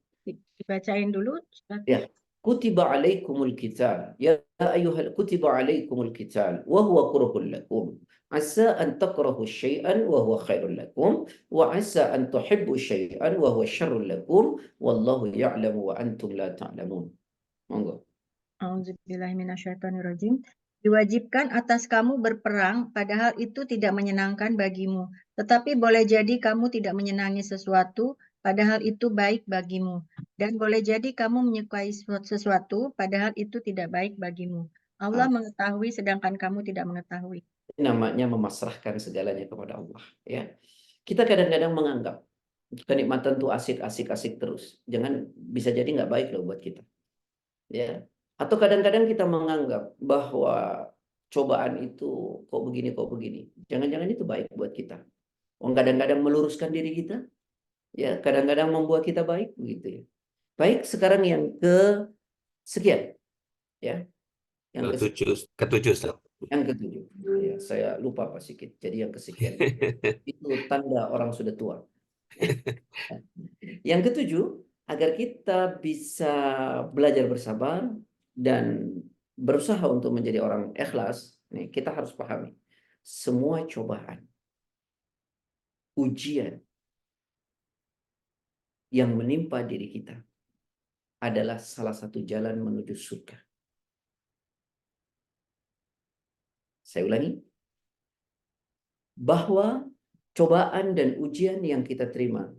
Dibacain dulu, Ustaz. Ya. Kutiba alaikumul qital. Ya ayyuhal kutiba alaikumul qital wa huwa kurhul lakum. Asa an takrahu syai'an wa huwa khairul lakum wa asa an tuhibbu syai'an wa huwa syarrul lakum wallahu ya'lamu wa antum la ta'lamun. Monggo. Auzubillahiminasyaitonirrajim. Diwajibkan atas kamu berperang, padahal itu tidak menyenangkan bagimu. Tetapi boleh jadi kamu tidak menyenangi sesuatu, padahal itu baik bagimu. Dan boleh jadi kamu menyukai sesuatu, padahal itu tidak baik bagimu. Allah mengetahui sedangkan kamu tidak mengetahui. Namanya memasrahkan segalanya kepada Allah. Ya, kita kadang-kadang menganggap kenikmatan tuh asik terus. Jangan, bisa jadi nggak baik loh buat kita. Ya, atau kadang-kadang kita menganggap bahwa cobaan itu kok begini. Jangan-jangan itu baik buat kita. Kadang-kadang meluruskan diri kita, ya, kadang-kadang membuat kita baik begitu ya. Baik, sekarang yang sekian, ya, yang Ketujuh, Ustaz. yang ketujuh. Ya, saya lupa Pak Sikit. Jadi yang kesekian itu tanda orang sudah tua. Yang ketujuh, agar kita bisa belajar bersabar dan berusaha untuk menjadi orang ikhlas, nih, kita harus pahami semua cobaan, ujian yang menimpa diri kita adalah salah satu jalan menuju surga. Saya ulangi, bahwa cobaan dan ujian yang kita terima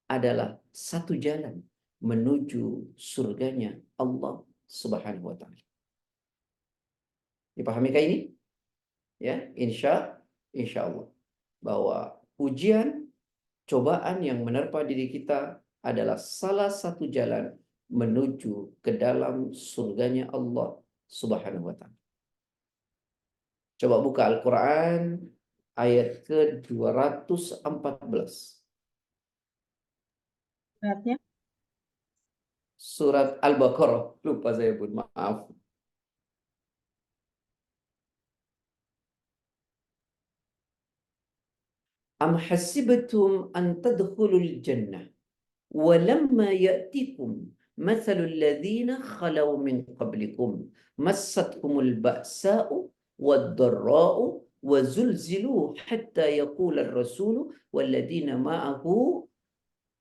adalah satu jalan menuju surganya Allah Subhanahu wa Ta'ala. Dipahamikah ini? Ya, insya Allah bahwa ujian, cobaan yang menerpa diri kita adalah salah satu jalan menuju ke dalam surganya Allah Subhanahu wa Ta'ala. Coba buka Al-Quran ayat ke-214. Suratnya Surat Al-Baqarah. Lupa saya pun, maaf. Am hasibtum an tadkhulul jannah walamma ya'tikum mathalul ladzina khalau min qablikum massatkumul ba'sa'u wad-dharra'u wazulzilu hatta yaqula ar-rasulu walladzina ma'ahu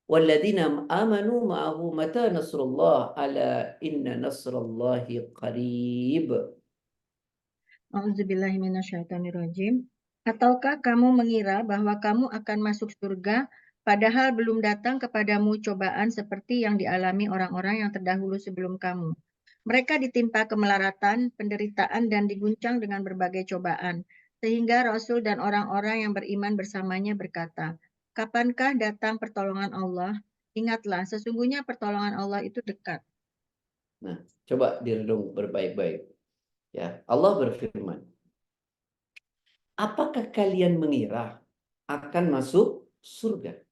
walladzina amanu ma'ahu mata nasrullah ala inna nasrallahi qarib. Auzubillahiminasyaitonirrajim. Ataukah kamu mengira bahwa kamu akan masuk surga, padahal belum datang kepadamu cobaan seperti yang dialami orang-orang yang terdahulu sebelum kamu. Mereka ditimpa kemelaratan, penderitaan, dan diguncang dengan berbagai cobaan, sehingga Rasul dan orang-orang yang beriman bersamanya berkata, "Kapankah datang pertolongan Allah? Ingatlah, sesungguhnya pertolongan Allah itu dekat." Nah, coba direnung berbaik-baik. Ya, Allah berfirman, apakah kalian mengira akan masuk surga?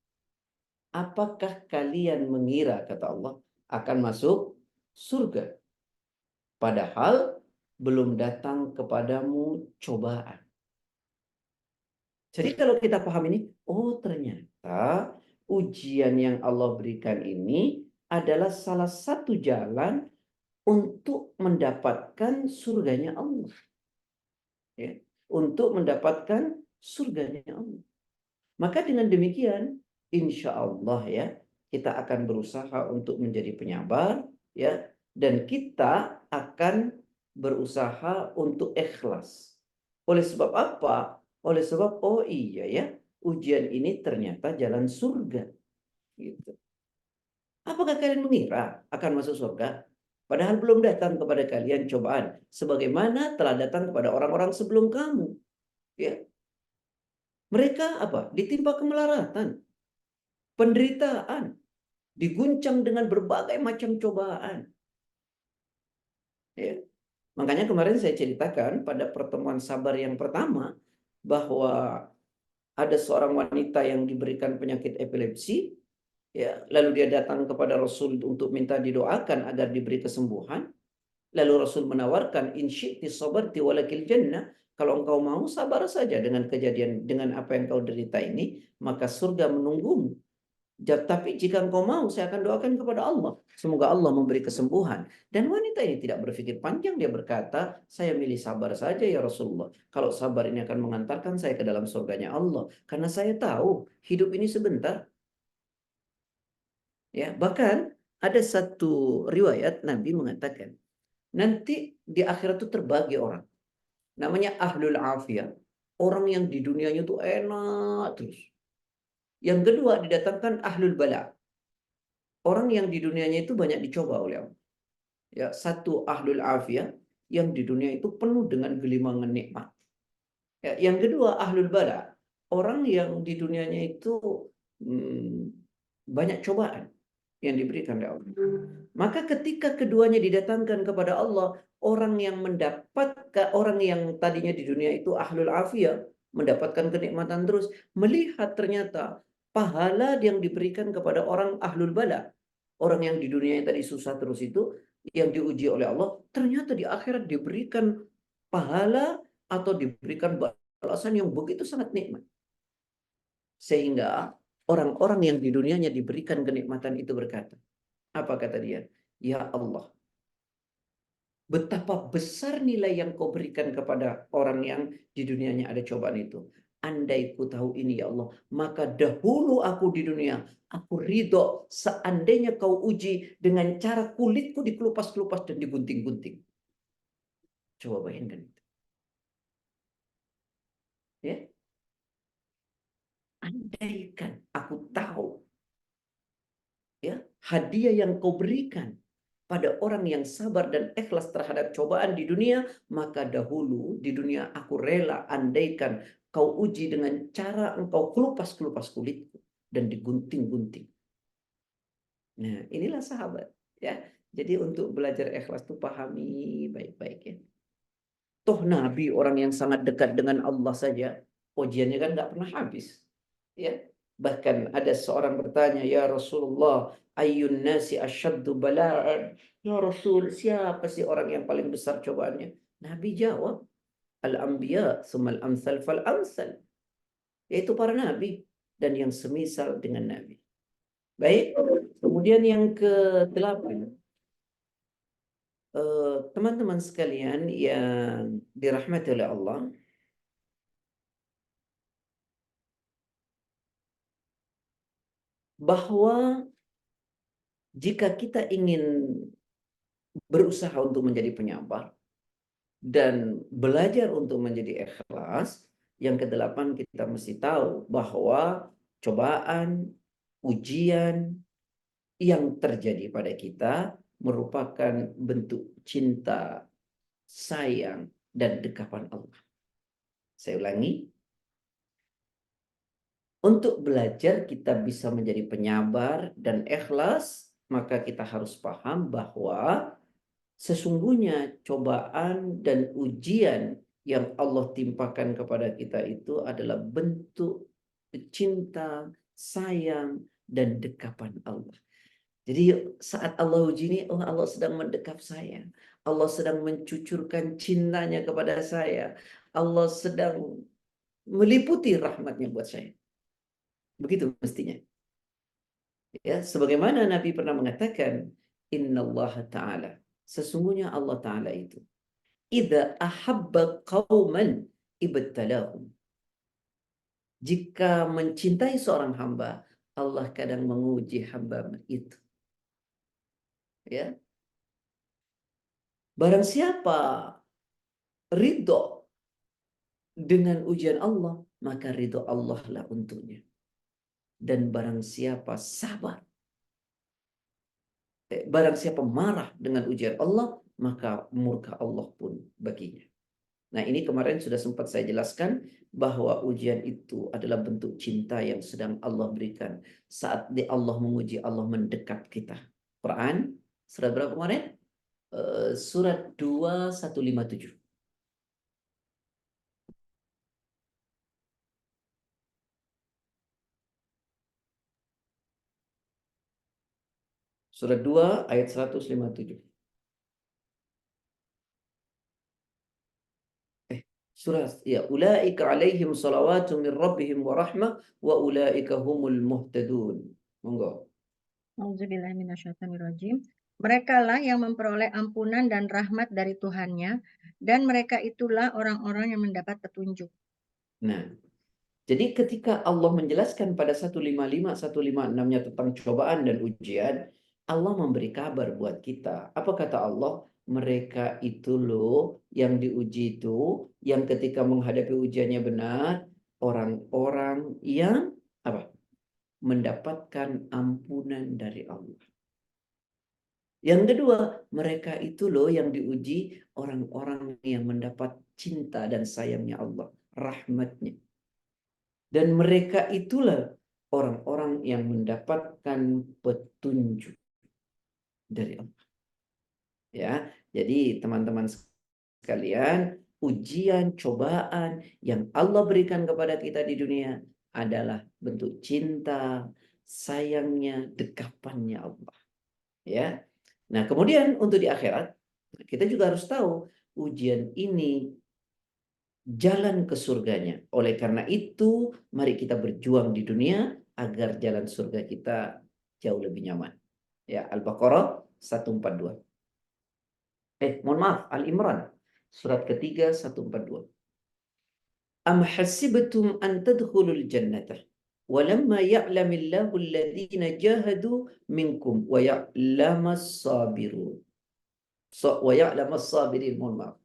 Apakah kalian mengira, kata Allah, akan masuk surga? Padahal belum datang kepadamu cobaan. Jadi kalau kita paham ini, oh ternyata ujian yang Allah berikan ini adalah salah satu jalan untuk mendapatkan surganya Allah. Ya, untuk mendapatkan surganya Allah. Maka dengan demikian, insya Allah ya, kita akan berusaha untuk menjadi penyabar, ya, dan kita akan berusaha untuk ikhlas. Oleh sebab apa? Oleh sebab, oh iya ya, ujian ini ternyata jalan surga. Gitu. Apakah kalian mengira akan masuk surga? Padahal belum datang kepada kalian cobaan, sebagaimana telah datang kepada orang-orang sebelum kamu. Ya, mereka apa? Ditimpa kemelaratan, penderitaan, diguncang dengan berbagai macam cobaan. Ya. Makanya kemarin saya ceritakan pada pertemuan sabar yang pertama bahwa ada seorang wanita yang diberikan penyakit epilepsi, ya, lalu dia datang kepada Rasul untuk minta didoakan agar diberi kesembuhan. Lalu Rasul menawarkan, in syi'ti sabarti walakil jannah, kalau engkau mau sabar saja dengan kejadian, dengan apa yang kau derita ini, maka surga menunggumu. Tapi jika engkau mau, saya akan doakan kepada Allah. Semoga Allah memberi kesembuhan. Dan wanita ini tidak berpikir panjang. Dia berkata, saya milih sabar saja ya Rasulullah. Kalau sabar ini akan mengantarkan saya ke dalam surganya Allah. Karena saya tahu hidup ini sebentar. Ya, bahkan ada satu riwayat Nabi mengatakan, nanti di akhirat itu terbagi orang. Namanya ahlul afiyah. Orang yang di dunianya itu enak terus. Yang kedua didatangkan ahlul bala. Orang yang di dunianya itu banyak dicoba oleh Allah. Ya, satu ahlul afiyah yang di dunia itu penuh dengan gelimangan nikmat. Ya, yang kedua ahlul bala. Orang yang di dunianya itu banyak cobaan yang diberikan oleh Allah. Maka ketika keduanya didatangkan kepada Allah, orang yang tadinya di dunia itu ahlul afiyah, mendapatkan kenikmatan terus, melihat ternyata pahala yang diberikan kepada orang ahlul bala, orang yang di dunia yang tadi susah terus itu, yang diuji oleh Allah, ternyata di akhirat diberikan pahala atau diberikan balasan yang begitu sangat nikmat. Sehingga orang-orang yang di dunianya diberikan kenikmatan itu berkata, apa kata dia? Ya Allah, betapa besar nilai yang kau berikan kepada orang yang di dunianya ada cobaan itu. Andai ku tahu ini ya Allah, maka dahulu aku di dunia, aku ridho seandainya kau uji dengan cara kulitku dikelupas-kelupas dan digunting-gunting. Coba bayangkan itu. Ya. Andaikan aku tahu ya hadiah yang kau berikan pada orang yang sabar dan ikhlas terhadap cobaan di dunia, maka dahulu di dunia aku rela andaikan kau uji dengan cara engkau kelupas-kelupas kulitku dan digunting-gunting. Nah, inilah sahabat ya. Jadi untuk belajar ikhlas itu pahami baik-baik ya. Toh Nabi orang yang sangat dekat dengan Allah saja, ujiannya kan nggak pernah habis. Ya. Bahkan ada seorang bertanya, ya Rasulullah, ayyun nasi asyaddu bala'an. Ya Rasul, siapa sih orang yang paling besar cobaannya? Nabi jawab, al-anbiya, sumal amsal fal amsal. Yaitu para nabi dan yang semisal dengan nabi. Baik, kemudian yang ke-8. Teman-teman sekalian yang dirahmati oleh Allah, bahwa jika kita ingin berusaha untuk menjadi penyabar dan belajar untuk menjadi ikhlas, yang ke-8 kita mesti tahu bahwa cobaan, ujian yang terjadi pada kita merupakan bentuk cinta, sayang, dan dekapan Allah. Saya ulangi, untuk belajar kita bisa menjadi penyabar dan ikhlas, maka kita harus paham bahwa sesungguhnya cobaan dan ujian yang Allah timpakan kepada kita itu adalah bentuk cinta, sayang, dan dekapan Allah. Jadi saat Allah uji ini, oh Allah sedang mendekap saya. Allah sedang mencucurkan cintanya kepada saya. Allah sedang meliputi rahmatnya buat saya. Begitu mestinya. Ya, sebagaimana Nabi pernah mengatakan, Innallaha ta'ala. Sesungguhnya Allah Ta'ala itu. Idza ahabba qauman ibtalahum. Jika mencintai seorang hamba, Allah kadang menguji hamba itu. Ya. Barang siapa ridho dengan ujian Allah, maka ridho Allah lah untuknya. Dan barang siapa sabar, barang siapa marah dengan ujian Allah, maka murka Allah pun baginya. Nah, ini kemarin sudah sempat saya jelaskan bahwa ujian itu adalah bentuk cinta yang sedang Allah berikan. Saat Allah menguji, Allah mendekat kita. Quran, surat berapa kemarin? Surat 2157. Surat 2 ayat 157. Surah ya, ulaika alaihim salawatu min rabbihim wa rahmah wa ulaika humul muhtadun. Monggo. Auzubillahi minasyaitonirrajim. Mereka lah yang memperoleh ampunan dan rahmat dari Tuhannya, dan mereka itulah orang-orang yang mendapat petunjuk. Nah, jadi ketika Allah menjelaskan pada 155, 156-nya tentang cobaan dan ujian, Allah memberi kabar buat kita. Apa kata Allah? Mereka itu loh yang diuji itu, yang ketika menghadapi ujiannya benar, orang-orang yang apa? Mendapatkan ampunan dari Allah. Yang kedua, mereka itu loh yang diuji, orang-orang yang mendapat cinta dan sayangnya Allah, rahmatnya. Dan mereka itulah orang-orang yang mendapatkan petunjuk dari Allah. Ya, jadi teman-teman sekalian, ujian, cobaan yang Allah berikan kepada kita di dunia adalah bentuk cinta, sayangnya, dekapannya Allah. Ya. Nah, kemudian untuk di akhirat, kita juga harus tahu ujian ini jalan ke surganya. Oleh karena itu, mari kita berjuang di dunia agar jalan surga kita jauh lebih nyaman. Ya, Al-Baqarah 142. Mohon maaf, Al-Imran surat ketiga 142. Am hasibtum an tadkhulul jannata walamma ya'lamillahu alladhina jahadu minkum wa ya'lamas sabirun. Wa ya'lamas sabirin. Mohon maaf.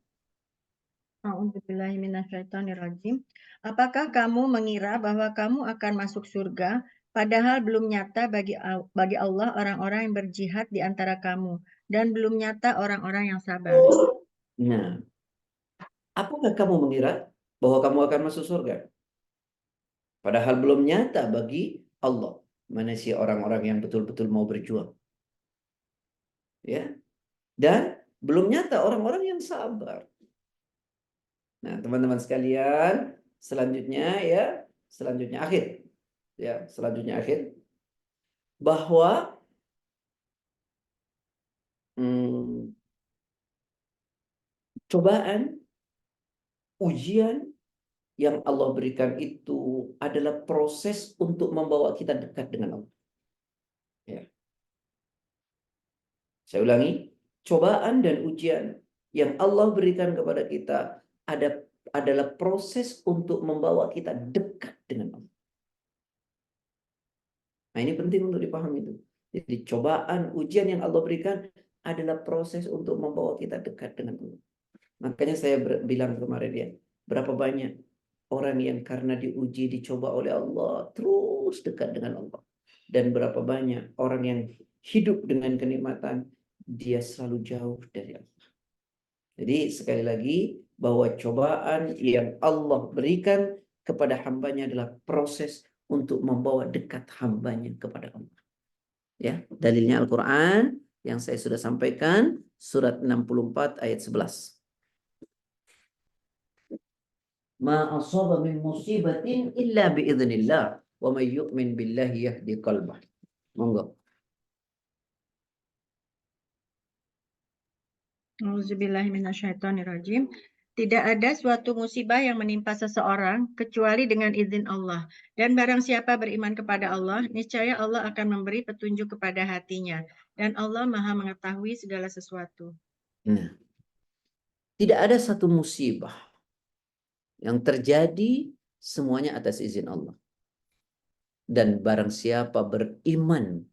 A'udzubillahi minasyaitonirrajim. Apakah kamu mengira bahwa kamu akan masuk surga, padahal belum nyata bagi Allah orang-orang yang berjihad di antara kamu dan belum nyata orang-orang yang sabar. Nah, apakah kamu mengira bahwa kamu akan masuk surga? Padahal belum nyata bagi Allah. Mana sih orang-orang yang betul-betul mau berjuang? Ya. Dan belum nyata orang-orang yang sabar. Nah, teman-teman sekalian, selanjutnya akhir bahwa cobaan, ujian yang Allah berikan itu adalah proses untuk membawa kita dekat dengan Allah. Ya. Saya ulangi, cobaan dan ujian yang Allah berikan kepada kita adalah proses untuk membawa kita dekat dengan Allah. Nah, ini penting untuk dipahami itu. Jadi cobaan, ujian yang Allah berikan adalah proses untuk membawa kita dekat dengan Allah. Makanya saya bilang kemarin ya, berapa banyak orang yang karena diuji, dicoba oleh Allah, terus dekat dengan Allah. Dan berapa banyak orang yang hidup dengan kenikmatan, dia selalu jauh dari Allah. Jadi sekali lagi, bahwa cobaan yang Allah berikan kepada hambanya adalah proses untuk membawa dekat hambanya kepada Allah. Ya, dalilnya Al-Quran yang saya sudah sampaikan, surat 64 ayat 11. Ma asaba min musibatin illa biidznillah wa may yu'min billahi yahdi qalbah. Monggo. Auzubillahiminasyaitonirrajim. Tidak ada suatu musibah yang menimpa seseorang kecuali dengan izin Allah. Dan barang siapa beriman kepada Allah, niscaya Allah akan memberi petunjuk kepada hatinya. Dan Allah Maha mengetahui segala sesuatu. Nah, tidak ada satu musibah yang terjadi semuanya atas izin Allah. Dan barang siapa beriman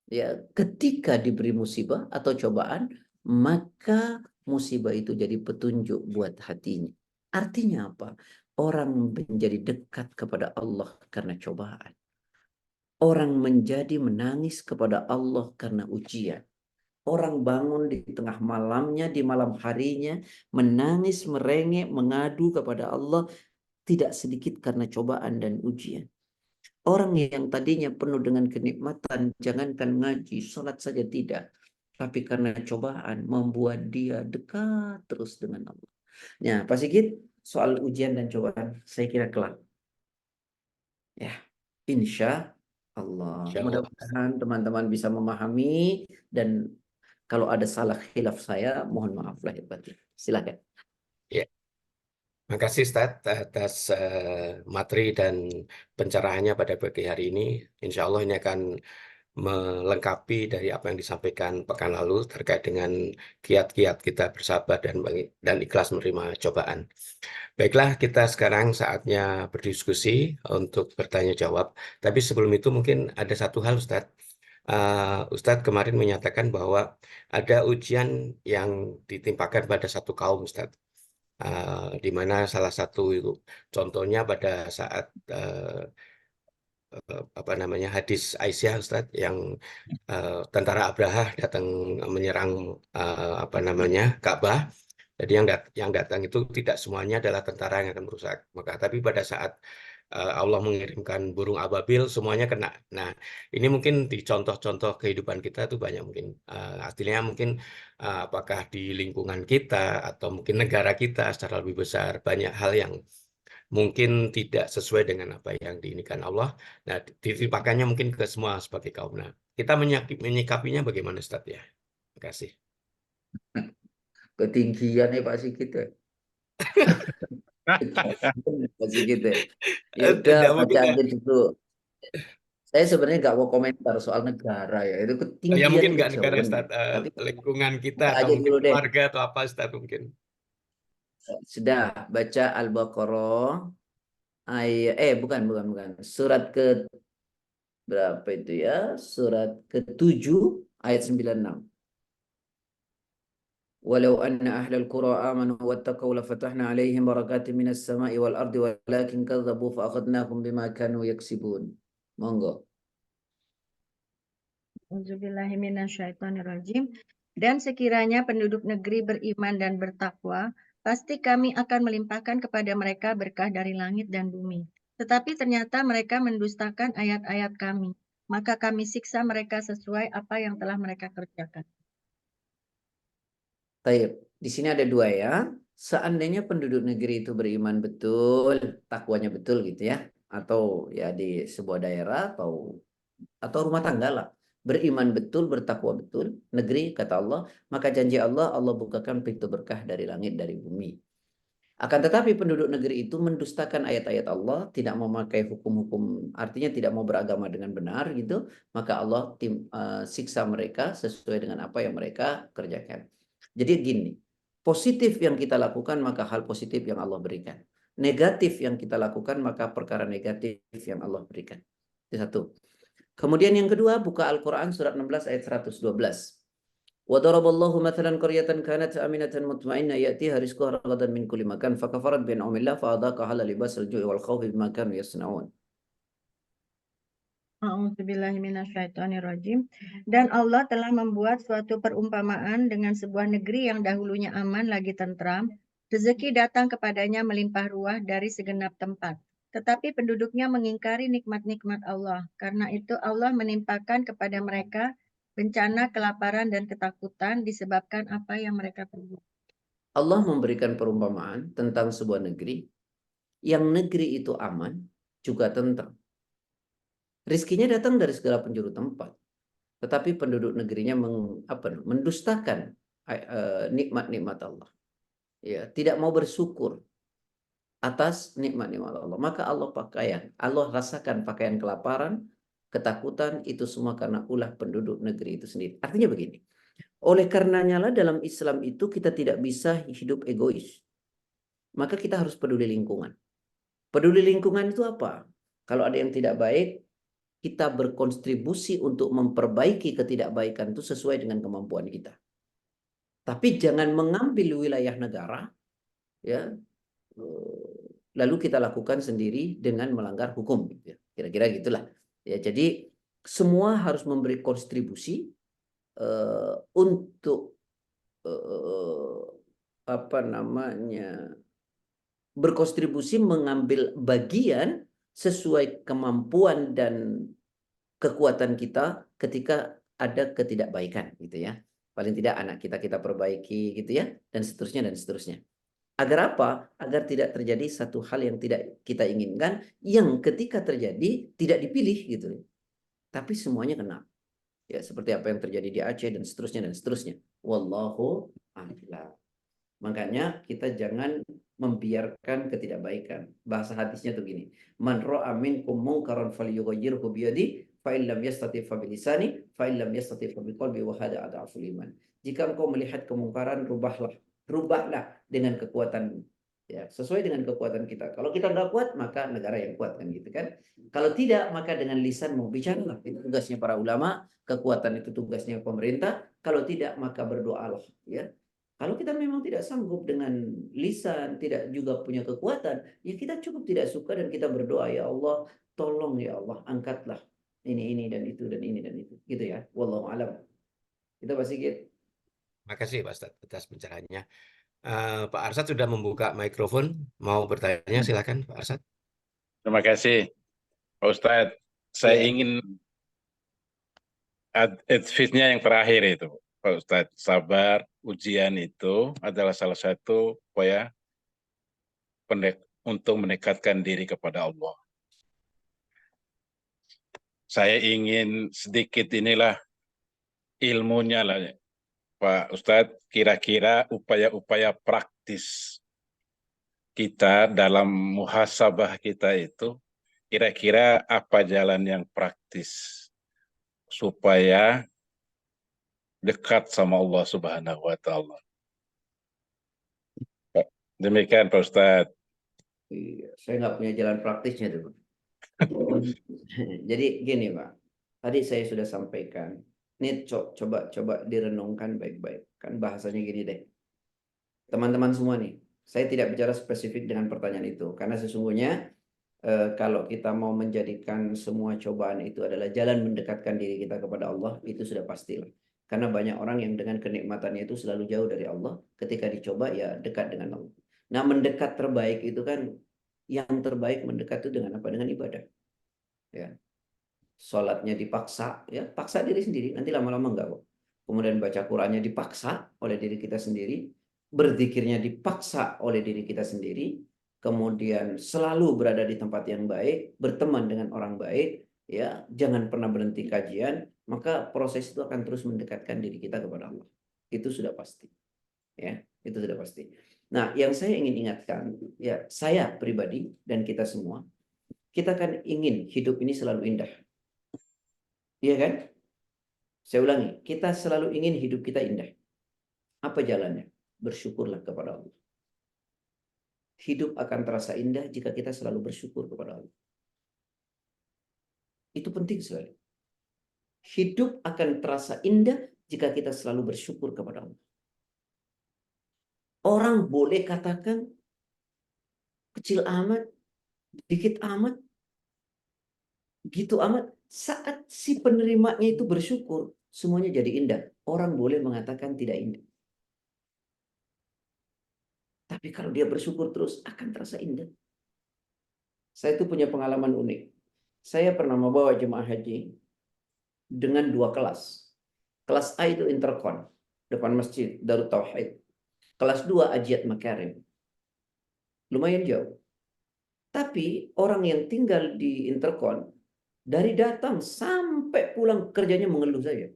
ya ketika diberi musibah atau cobaan, maka musibah itu jadi petunjuk buat hatinya. Artinya apa? Orang menjadi dekat kepada Allah karena cobaan. Orang menjadi menangis kepada Allah karena ujian. Orang bangun di tengah malamnya, di malam harinya, menangis, merengek, mengadu kepada Allah, tidak sedikit karena cobaan dan ujian. Orang yang tadinya penuh dengan kenikmatan, jangankan ngaji, sholat saja tidak. Tapi karena cobaan, membuat dia dekat terus dengan Allah. Ya, Pak Sigit, soal ujian dan cobaan, saya kira kelar. Ya, insya Allah. Insya Allah. Mudah-mudahan teman-teman bisa memahami, dan kalau ada salah khilaf saya, mohon maaf lahir batin. Silakan. Ya. Terima kasih Ustaz atas materi dan pencerahannya pada pagi hari ini. Insya Allah ini akan melengkapi dari apa yang disampaikan pekan lalu terkait dengan kiat-kiat kita bersabar dan ikhlas menerima cobaan. Baiklah, kita sekarang saatnya berdiskusi untuk bertanya jawab. Tapi sebelum itu mungkin ada satu hal Ustadz. Ustadz kemarin menyatakan bahwa ada ujian yang ditimpakan pada satu kaum Ustadz. Di mana salah satu contohnya pada saat apa namanya hadis Aisyah Ustadz yang tentara Abraha datang menyerang apa namanya Ka'bah. Jadi yang datang itu tidak semuanya adalah tentara yang akan merusak. Maka tapi pada saat Allah mengirimkan burung ababil semuanya kena. Nah, ini mungkin di contoh-contoh kehidupan kita tuh banyak mungkin artinya mungkin apakah di lingkungan kita atau mungkin negara kita secara lebih besar banyak hal yang mungkin tidak sesuai dengan apa yang diinginkan Allah. Nah, ditimpakannya mungkin ke semua sebagai kaum. Nah, kita menyikapinya bagaimana Ustaz ya? Terima kasih. Ketinggian ya Pak Sigit ya. Pak Sigit ya. Ya udah, Tidak baca mungkin ya. aja dulu. Saya sebenarnya nggak mau komentar soal negara ya. Itu Ya ketinggian mungkin itu nggak negara jauh. Ustaz, Tapi lingkungan kita baca atau aja mungkin dulu deh. keluarga atau apa Ustaz mungkin. Sudah baca Al-Baqarah ayat bukan. Surat ke berapa itu ya? Surat ke-7 ayat 96. Walau anna ahlal qura amanu wattaqaw lafatahna alaihim barakatin minas sama'i wal ardi walakin kadzabu fa akhadnahum bima kanu yaksibun. Monggo. Auzubillahiminasyaitonirrajim. Dan sekiranya penduduk negeri beriman dan bertakwa, pasti kami akan melimpahkan kepada mereka berkah dari langit dan bumi. Tetapi ternyata mereka mendustakan ayat-ayat kami, maka kami siksa mereka sesuai apa yang telah mereka kerjakan. Taib. Di sini ada dua ya. Seandainya penduduk negeri itu beriman betul, takwanya betul gitu ya, atau ya di sebuah daerah atau rumah tangga lah, beriman betul, bertakwa betul, negeri kata Allah, maka janji Allah bukakan pintu berkah dari langit dari bumi. Akan tetapi penduduk negeri itu mendustakan ayat-ayat Allah, tidak memakai hukum-hukum, artinya tidak mau beragama dengan benar gitu, maka Allah siksa mereka sesuai dengan apa yang mereka kerjakan. Jadi gini, positif yang kita lakukan maka hal positif yang Allah berikan. Negatif yang kita lakukan maka perkara negatif yang Allah berikan. Itu satu. Kemudian yang kedua, buka Al-Quran surat 16 ayat 112. وضرب الله مثلا قرية كانت آمنة مطمئنة يأتيها رزقها رغدا من كل مكان فكفرت بأنعم الله فأذاقها لباس الجوع والخوف بما كانوا يصنعون. A'udzubillahiminasyaitonirrajim. Dan Allah telah membuat suatu perumpamaan dengan sebuah negeri yang dahulunya aman lagi tentram. Rezeki datang kepadanya melimpah ruah dari segenap tempat. Tetapi penduduknya mengingkari nikmat-nikmat Allah. Karena itu Allah menimpakan kepada mereka bencana, kelaparan, dan ketakutan disebabkan apa yang mereka perbuat. Allah memberikan perumpamaan tentang sebuah negeri yang negeri itu aman juga tentram. Rizkinya datang dari segala penjuru tempat. Tetapi penduduk negerinya mendustakan nikmat-nikmat Allah. Ya, tidak mau bersyukur atas nikmat-nikmat Allah. Maka Allah rasakan pakaian kelaparan, ketakutan, itu semua karena ulah penduduk negeri itu sendiri. Artinya begini, oleh karenanya lah dalam Islam itu kita tidak bisa hidup egois. Maka kita harus peduli lingkungan. Peduli lingkungan itu apa? Kalau ada yang tidak baik, kita berkontribusi untuk memperbaiki ketidakbaikan itu sesuai dengan kemampuan kita. Tapi jangan mengambil wilayah negara, ya, lalu kita lakukan sendiri dengan melanggar hukum. Kira-kira gitulah. Ya, jadi semua harus memberi kontribusi untuk berkontribusi mengambil bagian sesuai kemampuan dan kekuatan kita ketika ada ketidakbaikan gitu ya. Paling tidak anak kita perbaiki gitu ya, dan seterusnya dan seterusnya. Agar apa? Agar tidak terjadi satu hal yang tidak kita inginkan, yang ketika terjadi tidak dipilih gitu. Tapi semuanya kena. Ya, seperti apa yang terjadi di Aceh dan seterusnya dan seterusnya. Wallahu a'lam. Makanya kita jangan membiarkan ketidakbaikan. Bahasa hadisnya tuh gini. Man ra'a minkum munkaran falyughayyirhu biyadi fa in lam yastati fa bilisani fa in lam yastati fa biqalbi wa hada adhaful iman. Jika engkau melihat kemungkaran, rubahlah dengan kekuatan, ya, sesuai dengan kekuatan kita. Kalau kita nggak kuat, maka negara yang kuat kan gitu kan. Kalau tidak, maka dengan lisan mau bicara. Itu tugasnya para ulama, kekuatan itu tugasnya pemerintah. Kalau tidak, maka berdoalah, ya. Kalau kita memang tidak sanggup dengan lisan, tidak juga punya kekuatan, ya kita cukup tidak suka dan kita berdoa, ya Allah, tolong ya Allah, angkatlah ini dan itu dan ini dan itu, gitu ya. Wallahu alam. Kita pasti gitu. Makasih Pak Ustadz atas pencerahannya. Pak Arsad sudah membuka mikrofon, mau bertanya silakan Pak Arsad. Terima kasih Pak Ustadz. Saya Ya. ingin advice-nya yang terakhir itu Pak Ustadz. Sabar, ujian itu adalah salah satu upaya untuk mendekatkan diri kepada Allah. Saya ingin sedikit inilah ilmunya lah Pak Ustadz, kira-kira upaya-upaya praktis kita dalam muhasabah kita itu, kira-kira apa jalan yang praktis supaya dekat sama Allah Subhanahu wa Ta'ala. Demikian Pak Ustadz. Iya, saya nggak punya jalan praktisnya tuh. Jadi gini Pak, tadi saya sudah sampaikan. Ini coba direnungkan baik-baik. Kan bahasanya gini deh. Teman-teman semua nih, saya tidak bicara spesifik dengan pertanyaan itu. Karena sesungguhnya kalau kita mau menjadikan semua cobaan itu adalah jalan mendekatkan diri kita kepada Allah, itu sudah pastilah. Karena banyak orang yang dengan kenikmatannya itu selalu jauh dari Allah, ketika dicoba ya dekat dengan Allah. Nah, mendekat terbaik itu kan, yang terbaik mendekat itu dengan apa? Dengan ibadah. Ya. Sholatnya dipaksa, ya paksa diri sendiri, nanti lama-lama enggak kok. Kemudian baca Qurannya dipaksa oleh diri kita sendiri, berzikirnya dipaksa oleh diri kita sendiri, kemudian selalu berada di tempat yang baik, berteman dengan orang baik, ya, jangan pernah berhenti kajian, maka proses itu akan terus mendekatkan diri kita kepada Allah. Itu sudah pasti. Ya, itu sudah pasti. Nah, yang saya ingin ingatkan, ya, saya pribadi dan kita semua, kita kan ingin hidup ini selalu indah. Iya kan? Saya ulangi, kita selalu ingin hidup kita indah. Apa jalannya? Bersyukurlah kepada Allah. Hidup akan terasa indah jika kita selalu bersyukur kepada Allah. Itu penting sekali. Hidup akan terasa indah jika kita selalu bersyukur kepada Allah. Orang boleh katakan kecil amat, dikit amat, gitu amat. Saat si penerimanya itu bersyukur, semuanya jadi indah. Orang boleh mengatakan tidak indah. Tapi kalau dia bersyukur terus, akan terasa indah. Saya itu punya pengalaman unik. Saya pernah membawa jemaah haji dengan 2 kelas. Kelas A itu interkon, depan masjid, Darut Tauhid. Kelas 2 Ajiat Makarim. Lumayan jauh. Tapi orang yang tinggal di interkon, dari datang sampai pulang kerjanya mengeluh saya.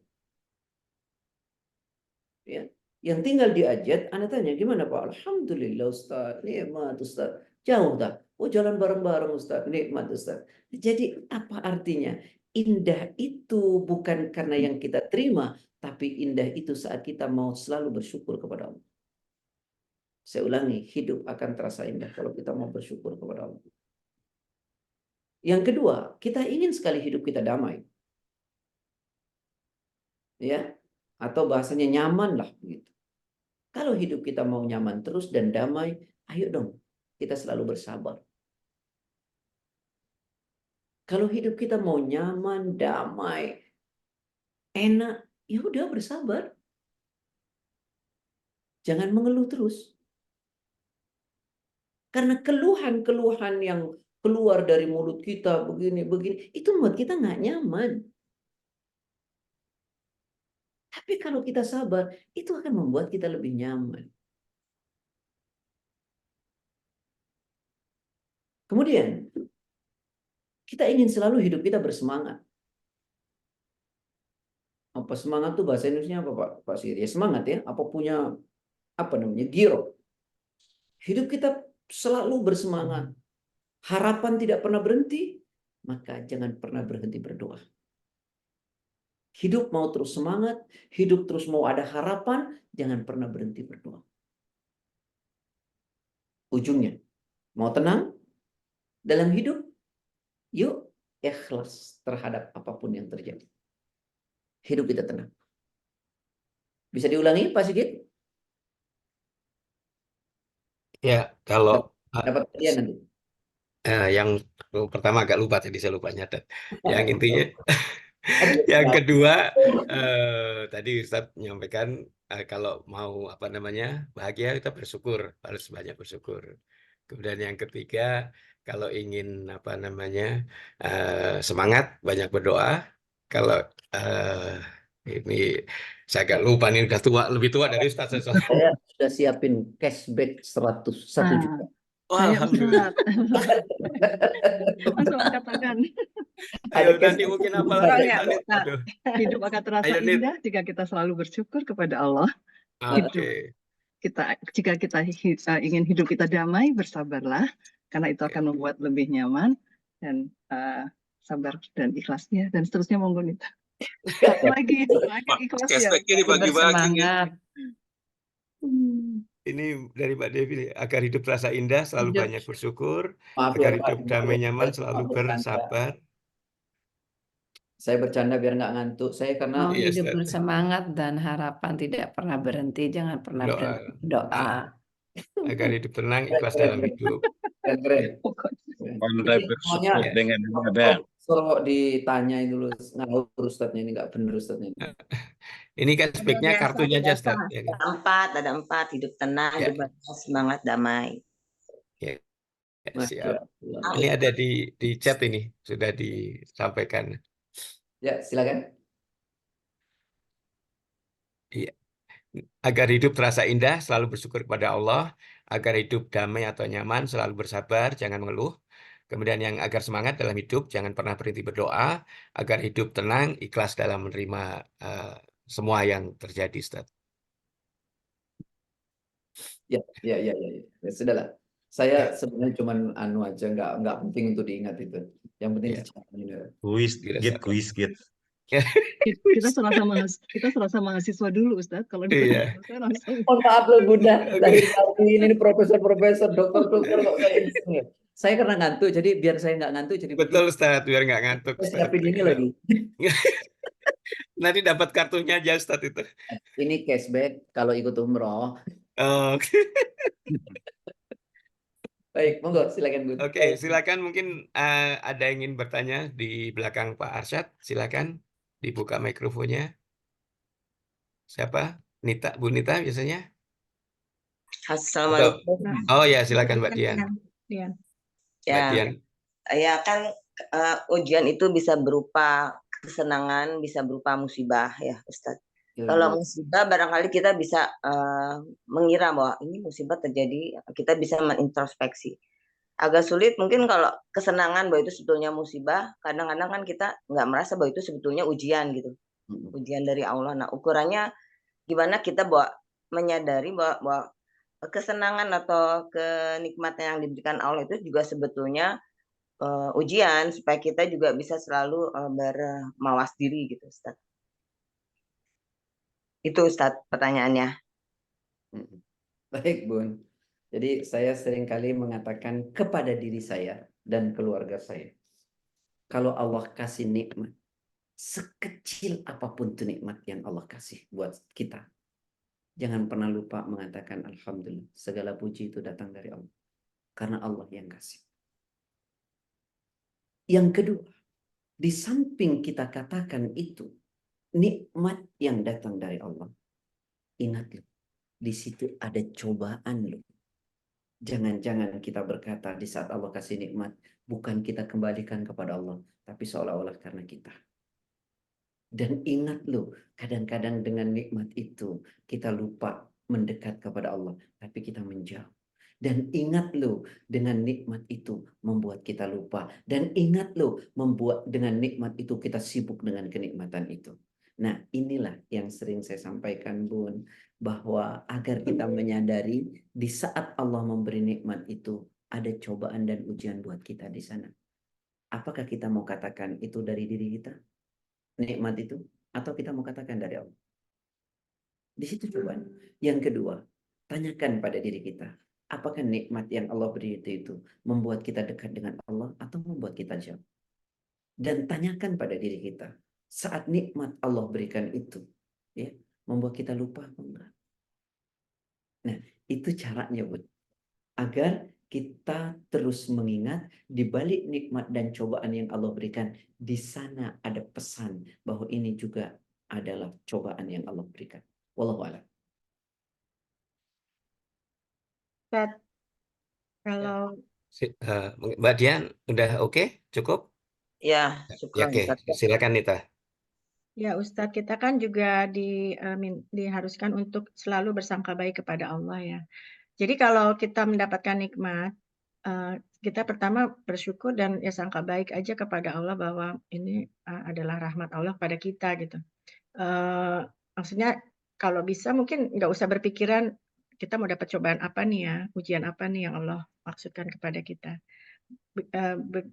Ya. Yang tinggal di Ajiat, Anda tanya, gimana Pak? Alhamdulillah Ustaz, nikmat Ustaz. Jauh dah. Oh, jalan bareng-bareng Ustaz, nikmat Ustaz. Jadi apa artinya? Indah itu bukan karena yang kita terima, tapi indah itu saat kita mau selalu bersyukur kepada Allah. Saya ulangi, hidup akan terasa indah kalau kita mau bersyukur kepada Allah. Yang kedua, kita ingin sekali hidup kita damai. Ya, atau bahasanya nyaman lah begitu. Kalau hidup kita mau nyaman terus dan damai, ayo dong kita selalu bersabar. Kalau hidup kita mau nyaman, damai, enak, ya udah bersabar. Jangan mengeluh terus. Karena keluhan-keluhan yang keluar dari mulut kita begini-begini, itu membuat kita nggak nyaman. Tapi kalau kita sabar, itu akan membuat kita lebih nyaman. Kemudian, kita ingin selalu hidup kita bersemangat. Apa semangat tuh bahasa Indonesia apa Pak Siri? Ya semangat ya, apa punya apa namanya? Giro. Hidup kita selalu bersemangat. Harapan tidak pernah berhenti, maka jangan pernah berhenti berdoa. Hidup mau terus semangat, hidup terus mau ada harapan, jangan pernah berhenti berdoa. Ujungnya, mau tenang dalam hidup, yuk ikhlas terhadap apapun yang terjadi. Hidup kita tenang. Bisa diulangi Pak Sigit? Ya, kalau Dapat hadiah nanti. yang pertama agak lupa tadi, saya lupa nyatet. Yang intinya, yang kedua tadi Ustadz menyampaikan kalau mau apa namanya bahagia kita bersyukur, harus banyak bersyukur. Kemudian yang ketiga, kalau ingin apa namanya semangat, banyak berdoa. Kalau ini saya agak lupa nih, udah tua, lebih tua dari Ustadz. Saya sudah siapin cashback 1 juta. Wah, Saya alhamdulillah. langsung angkat tangan. Ayo Ada nanti mungkin apa Orang lagi ya, Mbak Nit? Nah, Aduh. Hidup akan terasa Ayo, Nit. indah jika kita selalu bersyukur kepada Allah. Oke. Hidup jika kita ingin hidup kita damai, bersabarlah, karena itu akan membuat lebih nyaman dan sabar dan ikhlasnya dan seterusnya. Monggo Nita. lagi ikhlas ya. Cashback ini bagi-bagi nih. Bersemangat. Ini dari Mbak Devi nih, agar hidup terasa indah selalu Hidup. banyak bersyukur, Maaf agar ya, Pak. hidup damai nyaman selalu Maaf bercanda. bersabar. Saya bercanda biar nggak ngantuk. Saya karena Iya, Hidup Ustaz. bersemangat dan harapan tidak pernah berhenti. Jangan pernah Doa. berhenti berdoa. Agar hidup tenang, ikhlas dalam hidup. keren. Pandai bersyukur Ya. dengan ibadah. Suruh ditanya dulu ngawur Ustadznya ini nggak bener Ustadznya ini. Ini kan speknya biasa, kartunya aja, Ustaz. biasa. Ya, kan? Ada empat, hidup tenang, Ya, hidup bahagia, semangat, damai. ya, ya, Masya siap. Allah. Nah, Ini ada di chat ini, sudah disampaikan. Ya, silakan. Iya. Agar hidup terasa indah, selalu bersyukur kepada Allah. Agar hidup damai atau nyaman, selalu bersabar, jangan mengeluh. Kemudian yang agar semangat dalam hidup, jangan pernah berhenti berdoa. Agar hidup tenang, ikhlas dalam menerima semua yang terjadi, Ustaz. Ya. Ya, sudahlah. Saya sebenarnya cuman anu aja, nggak penting untuk diingat itu. Yang penting Ya. dicatat. Kuis, Dirasakan. kuis. Kita serasa mahasiswa dulu, Ustadz. Kalau Iya. saya langsung. Mohon maaf loh Bunda, Oke. dari tadi ini profesor-profesor, dokter-dokter kok saya ini. Saya karena ngantuk, jadi biar saya nggak ngantuk, jadi Betul, Ustaz, biar nggak ngantuk, saya Ustaz. siapin ini lagi. Nanti dapat kartunya aja, Ustaz, itu. Ini cashback kalau ikut umroh. Oke. Baik, monggo silakan Bun. Oke, silakan mungkin ada yang ingin bertanya di belakang Pak Arsyad, silakan dibuka mikrofonnya. Siapa? Nita, Bu Nita biasanya? Assalamualaikum. Oh ya, silakan Mbak Dian. Dian. Mbak Ya, Dian. ya kan ujian itu bisa berupa kesenangan, bisa berupa musibah ya, Ustadz. Kalau musibah barangkali kita bisa mengira bahwa ini musibah terjadi, kita bisa menintrospeksi. Agak sulit mungkin kalau kesenangan bahwa itu sebetulnya musibah, kadang-kadang kan kita nggak merasa bahwa itu sebetulnya ujian gitu, ujian dari Allah. Nah, ukurannya gimana kita menyadari bahwa kesenangan atau kenikmatan yang diberikan Allah itu juga sebetulnya ujian, supaya kita juga bisa selalu bermawas diri gitu, Ustaz. Itu Ustaz pertanyaannya. Baik Bun. Jadi saya seringkali mengatakan kepada diri saya dan keluarga saya, kalau Allah kasih nikmat, sekecil apapun itu nikmat yang Allah kasih buat kita, jangan pernah lupa mengatakan Alhamdulillah, segala puji itu datang dari Allah. Karena Allah yang kasih. Yang kedua, di samping kita katakan itu, nikmat yang datang dari Allah. Ingat loh, di situ ada cobaan loh. Jangan-jangan kita berkata di saat Allah kasih nikmat, bukan kita kembalikan kepada Allah, tapi seolah-olah karena kita. Dan ingat loh, kadang-kadang dengan nikmat itu, kita lupa mendekat kepada Allah, tapi kita menjauh. Dan ingat loh, dengan nikmat itu membuat kita lupa. Dan ingat loh, membuat dengan nikmat itu kita sibuk dengan kenikmatan itu. Nah, inilah yang sering saya sampaikan Bun, bahwa agar kita menyadari di saat Allah memberi nikmat itu, ada cobaan dan ujian buat kita di sana. Apakah kita mau katakan itu dari diri kita? Nikmat itu? Atau kita mau katakan dari Allah? Di situ cobaan. Yang kedua, tanyakan pada diri kita, apakah nikmat yang Allah beri itu membuat kita dekat dengan Allah atau membuat kita jauh? Dan tanyakan pada diri kita, saat nikmat Allah berikan itu, ya, membuat kita lupa apa enggak? Nah, itu caranya, Bud. Agar kita terus mengingat di balik nikmat dan cobaan yang Allah berikan, di sana ada pesan bahwa ini juga adalah cobaan yang Allah berikan. Wallahu a'lam. Ustaz, kalau Mbak Dian, udah oke? Cukup? Ya, Ya, syukur oke. Ustaz. Silakan Nita. ya Ustadz, kita kan juga diharuskan untuk selalu bersangka baik kepada Allah ya. Jadi kalau kita mendapatkan nikmat, kita pertama bersyukur dan ya sangka baik aja kepada Allah bahwa ini adalah rahmat Allah pada kita gitu. Maksudnya kalau bisa mungkin nggak usah berpikiran kita mau dapat cobaan apa nih ya, ujian apa nih yang Allah maksudkan kepada kita.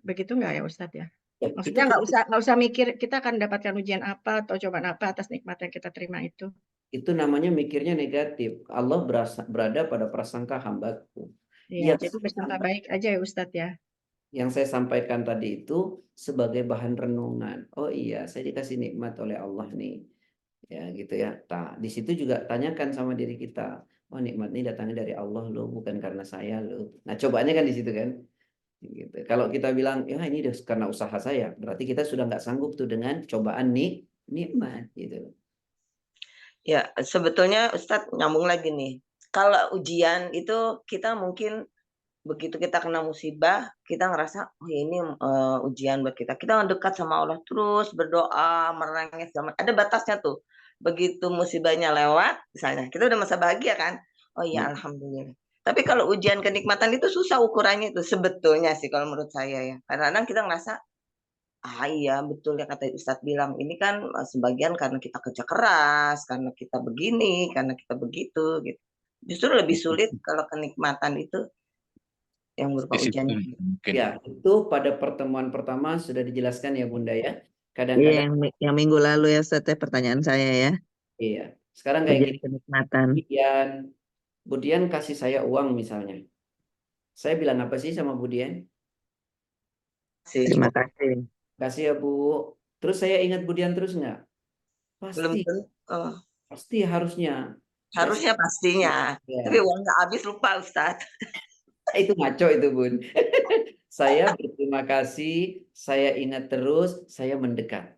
Begitu nggak ya Ustadz ya? Maksudnya nggak usah mikir kita akan mendapatkan ujian apa atau cobaan apa atas nikmat yang kita terima itu. Itu namanya mikirnya negatif. Allah berada pada prasangka hambaku. Iya, jadi bersangka baik aja ya Ustadz ya. Yang saya sampaikan tadi itu sebagai bahan renungan. Oh iya, saya dikasih nikmat oleh Allah nih. Ya gitu ya. Nah, di situ juga tanyakan sama diri kita. Oh, nikmat ini datangnya dari Allah loh, bukan karena saya loh. Nah, cobaannya kan di situ kan. Gitu. Kalau kita bilang, ya ini karena usaha saya, berarti kita sudah nggak sanggup tuh dengan cobaan nikmat gitu. Ya, sebetulnya Ustadz nyambung lagi nih. Kalau ujian itu kita mungkin begitu kita kena musibah, kita ngerasa, oh ini ujian buat kita. Kita dekat sama Allah terus, berdoa, menangis. Ada batasnya tuh. Begitu musibahnya lewat, misalnya, kita udah masa bahagia kan? Oh iya, alhamdulillah. Tapi kalau ujian kenikmatan itu susah ukurannya itu sebetulnya sih kalau menurut saya ya. Kadang-kadang kita ngerasa, iya betul ya kata Ustadz bilang, ini kan sebagian karena kita kerja keras, karena kita begini, karena kita begitu gitu. Justru lebih sulit kalau kenikmatan itu yang berupa ujian. Mungkin. Ya, itu pada pertemuan pertama sudah dijelaskan ya Bunda ya. Iya, Kadang-kadang yang minggu lalu ya Ustaz ya, pertanyaan saya ya. iya. Sekarang kayak Ujian gini, kenikmatan. Budian kasih saya uang misalnya. Saya bilang apa sih sama Budian? Terima kasih. Kasih ya Bu. Terus saya ingat Budian terus nggak? Belum Pasti, tentu. pasti harusnya. Harusnya pastinya. Ya. Tapi uang nggak habis lupa Ustadz. Itu ngaco itu Bun. Saya berterima kasih, saya ingat terus, saya mendekat.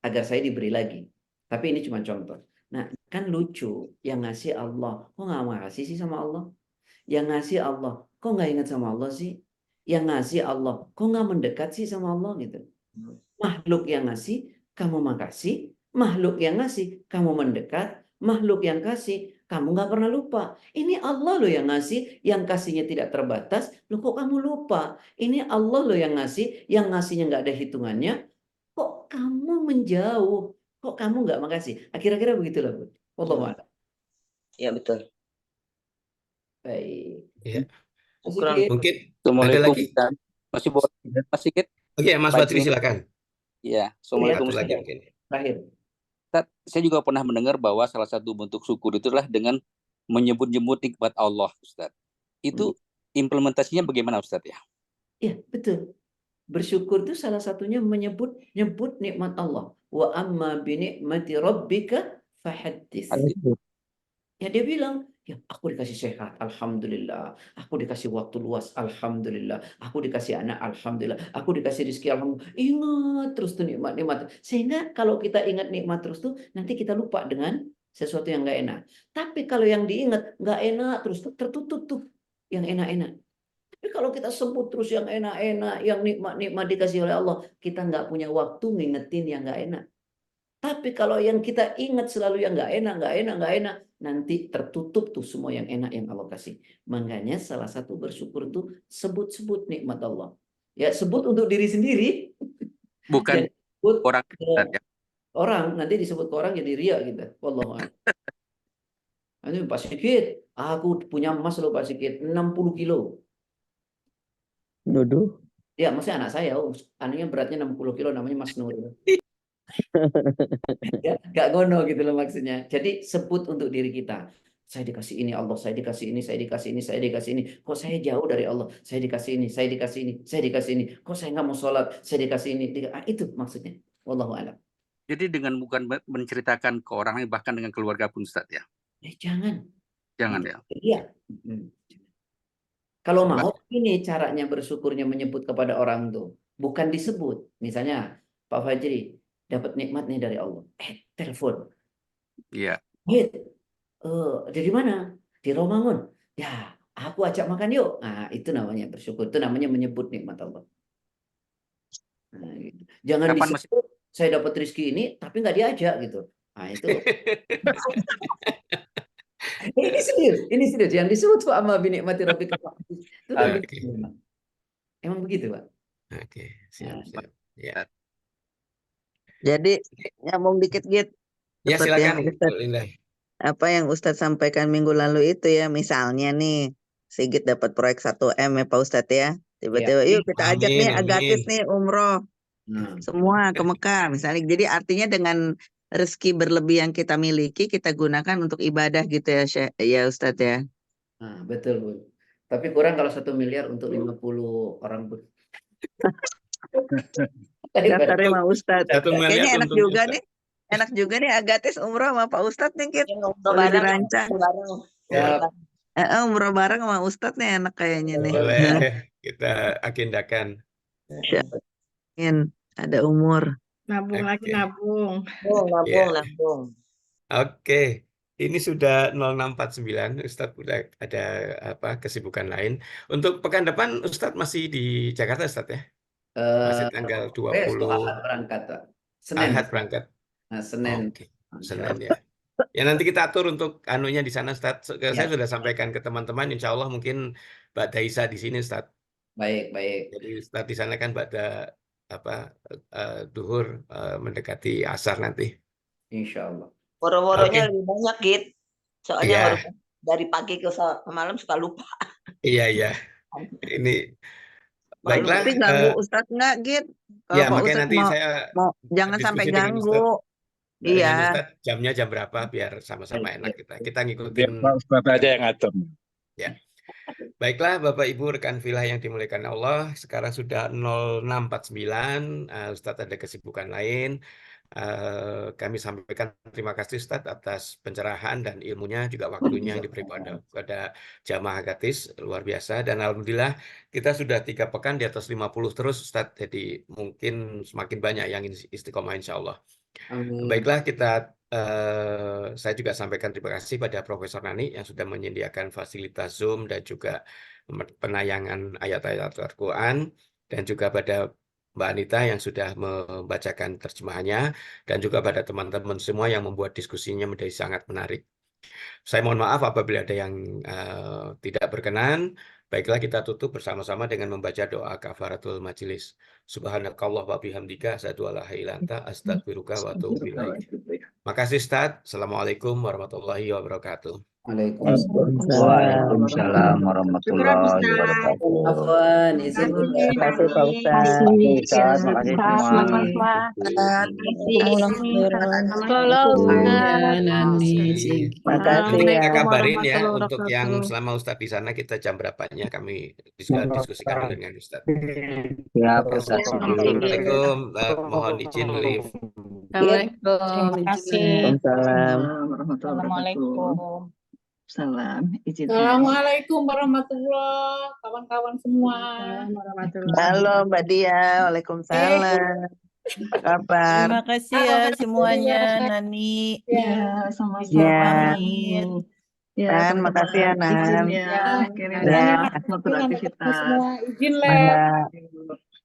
Agar saya diberi lagi. Tapi ini cuma contoh. Nah, kan lucu. Yang ngasih Allah. Kok nggak makasih sih sama Allah? Yang ngasih Allah. Kok nggak ingat sama Allah sih? Yang ngasih Allah. Kok nggak mendekat sih sama Allah gitu? Makhluk yang ngasih, kamu makasih. Makhluk yang ngasih, kamu mendekat. Makhluk yang kasih, kamu nggak pernah lupa. Ini Allah loh yang ngasih, yang kasihnya tidak terbatas. Loh kok kamu lupa? Ini Allah loh yang ngasihnya nggak ada hitungannya. Kok kamu menjauh? Kok kamu nggak makasih? Kira-kira begitulah, Bu. Wallahu a'lam. Ya betul. Baik. Ya. Mas Kurang Sigit. Mungkin ada Assalamualaikum, lagi? Ustaz. Masih boleh Mas Sigit? Oke, Mas Pak Badri Juni. silakan. Iya, Assalamualaikum Satu lagi Ustaz. mungkin. Terakhir. Ustaz, saya juga pernah mendengar bahwa salah satu bentuk syukur itu adalah dengan menyebut-nyebut nikmat Allah, Ustaz. Itu implementasinya bagaimana, Ustaz ya? Iya, betul. Bersyukur itu salah satunya menyebut nikmat Allah. Wa amma bi ni'mati rabbika fahaddits. Ya dia bilang, ya aku dikasih sehat, alhamdulillah. Aku dikasih waktu luas, alhamdulillah. Aku dikasih anak, alhamdulillah. Aku dikasih rezeki, alhamdulillah. Ingat terus tuh nikmat-nikmat. Sehingga kalau kita ingat nikmat terus tuh, nanti kita lupa dengan sesuatu yang nggak enak. Tapi kalau yang diingat nggak enak terus tuh tertutup tuh yang enak-enak. Tapi kalau kita sebut terus yang enak-enak, yang nikmat-nikmat dikasih oleh Allah, kita nggak punya waktu ngingetin yang nggak enak. Tapi kalau yang kita ingat selalu yang nggak enak, nanti tertutup tuh semua yang enak yang Allah kasih. Makanya salah satu bersyukur itu sebut-sebut nikmat Allah. Ya sebut untuk diri sendiri. Bukan Sebut orang ya. Orang nanti disebut ke orang jadi ria gitu. Wallahu a'lam. Nanti Pak Sigit, aku punya emas loh Pak Sigit 60 kilo. Nuduh. Ya, maksudnya anak saya, anaknya beratnya 60 kilo, namanya Mas Nur. Ya, gak ngono gitu loh maksudnya. Jadi sebut untuk diri kita. Saya dikasih ini Allah, saya dikasih ini, saya dikasih ini, saya dikasih ini. Kok saya jauh dari Allah? Saya dikasih ini, saya dikasih ini, saya dikasih ini. Kok saya nggak mau sholat? Saya dikasih ini. Itu maksudnya. Wallahu a'lam. Jadi dengan bukan menceritakan ke orang lain, bahkan dengan keluarga pun, Ustaz ya. Jangan. Jangan ya. Iya. Kalau mau ini caranya bersyukurnya menyebut kepada orang tuh. Bukan disebut. Misalnya Pak Fajri dapat nikmat nih dari Allah. Telepon. Iya. Dari mana? Di Romangun. Ya, aku ajak makan yuk. Nah, itu namanya bersyukur. Itu namanya menyebut nikmat Allah. Nah, gitu. Jangan disebut saya dapat rezeki ini tapi nggak diajak gitu. Nah, itu. Ini serius. Yang disebut wa amma bi ni'mati rabbika fahaddits. Itu kan emang begitu, Pak. Oke, siap. Ya. Jadi nyambung dikit Git. Ya silakan. Apa yang Ustadz sampaikan minggu lalu itu ya, misalnya nih Sigit dapat proyek 1M ya Pak Ustadz ya. Tiba-tiba yuk kita ajak nih Agatis nih umroh. Semua ke Mekah misalnya. Jadi artinya dengan rezeki berlebih yang kita miliki kita gunakan untuk ibadah gitu ya Ustadz ya. Nah, betul Bu. Tapi kurang kalau 1 miliar untuk 50 orang Bu. Daftarnya sama Ustadz. Kayaknya enak juga nih. Enak juga nih Agatis umroh sama Pak Ustadz nih Kit. Boleh dirancang. Umroh bareng sama Ustadz nih enak kayaknya nih. Boleh kita agendakan. Ingin ada umur. Nabung lagi nabung. Nabung. Oke, ini sudah 06.49, Ustadz udah ada kesibukan lain. Untuk pekan depan Ustadz masih di Jakarta Ustadz ya? Masih tanggal Besok 20 Ahad berangkat, Pak. Senin. Ahad berangkat. Nah, Senin. Oke, Senin ya. Ya nanti kita atur untuk anunya di sana Ustadz. Saya sudah sampaikan ke teman-teman, insya Allah mungkin Mbak Daisa di sini Ustadz. Baik, baik. Jadi Ustadz di sana kan pada duhur mendekati asar nanti. Insya Allah. Woro-woronya Oke. lebih banyak, Git. Soalnya Iya. dari pagi ke malam suka lupa. Iya. Ini baiklah. Tapi ganggu Ustadz nggak, Git? Kalau Ya, Pak makanya Ustadz nanti mau, saya jangan sampai diskusi dengan ganggu. dengan Iya. Ustadz jamnya jam berapa biar sama-sama enak kita. Kita Biar ngikutin. Pak Ustadz aja yang ngatur. Ya. Baiklah Bapak Ibu rekan filah yang dimuliakan Allah, sekarang sudah 06.49, Ustadz ada kesibukan lain. Kami sampaikan terima kasih Ustadz atas pencerahan dan ilmunya, juga waktunya yang diberi pada jamaah Agatis, luar biasa. Dan alhamdulillah kita sudah 3 pekan di atas 50 terus Ustadz, jadi mungkin semakin banyak yang istiqomah insya Allah. Amin. Baiklah, saya juga sampaikan terima kasih pada Profesor Nani yang sudah menyediakan fasilitas Zoom dan juga penayangan ayat-ayat Al-Quran, dan juga pada Mbak Anita yang sudah membacakan terjemahannya, dan juga pada teman-teman semua yang membuat diskusinya menjadi sangat menarik. Saya mohon maaf apabila ada yang tidak berkenan. Baiklah, kita tutup bersama-sama dengan membaca doa kafaratul majelis. Subhanakallah wa bihamdika asyhadu an la ilaha illa anta astaghfiruka wa atubu ilaik. Makasih Ustaz. Assalamualaikum warahmatullahi wabarakatuh. Waalaikumsalam warahmatullahi wabarakatuh. Afwan, izin Terima kasih Pak Ustadz. Ustaz, makasih semua. Nanti kita ya. kabarin ya untuk yang selama Ustadz di sana kita jam berapanya kami diskusikan dengan Ustadz. Ya, Pak Ustadz. Assalamualaikum. Mohon izin live. Assalamualaikum. Terima kasih. Waalaikumsalam. Assalamualaikum. Salam. Izin. Assalamualaikum warahmatullahi kawan-kawan semua. Halo Mbak Dia, Waalaikumsalam. Apa kabar? Terima kasih ya semuanya, Nani. Ya, sama-sama. Ya. Ya, Nan, makasih ya Nan. izin ya. Kirim Ya. atur aktivitas. Semua izin Mangga.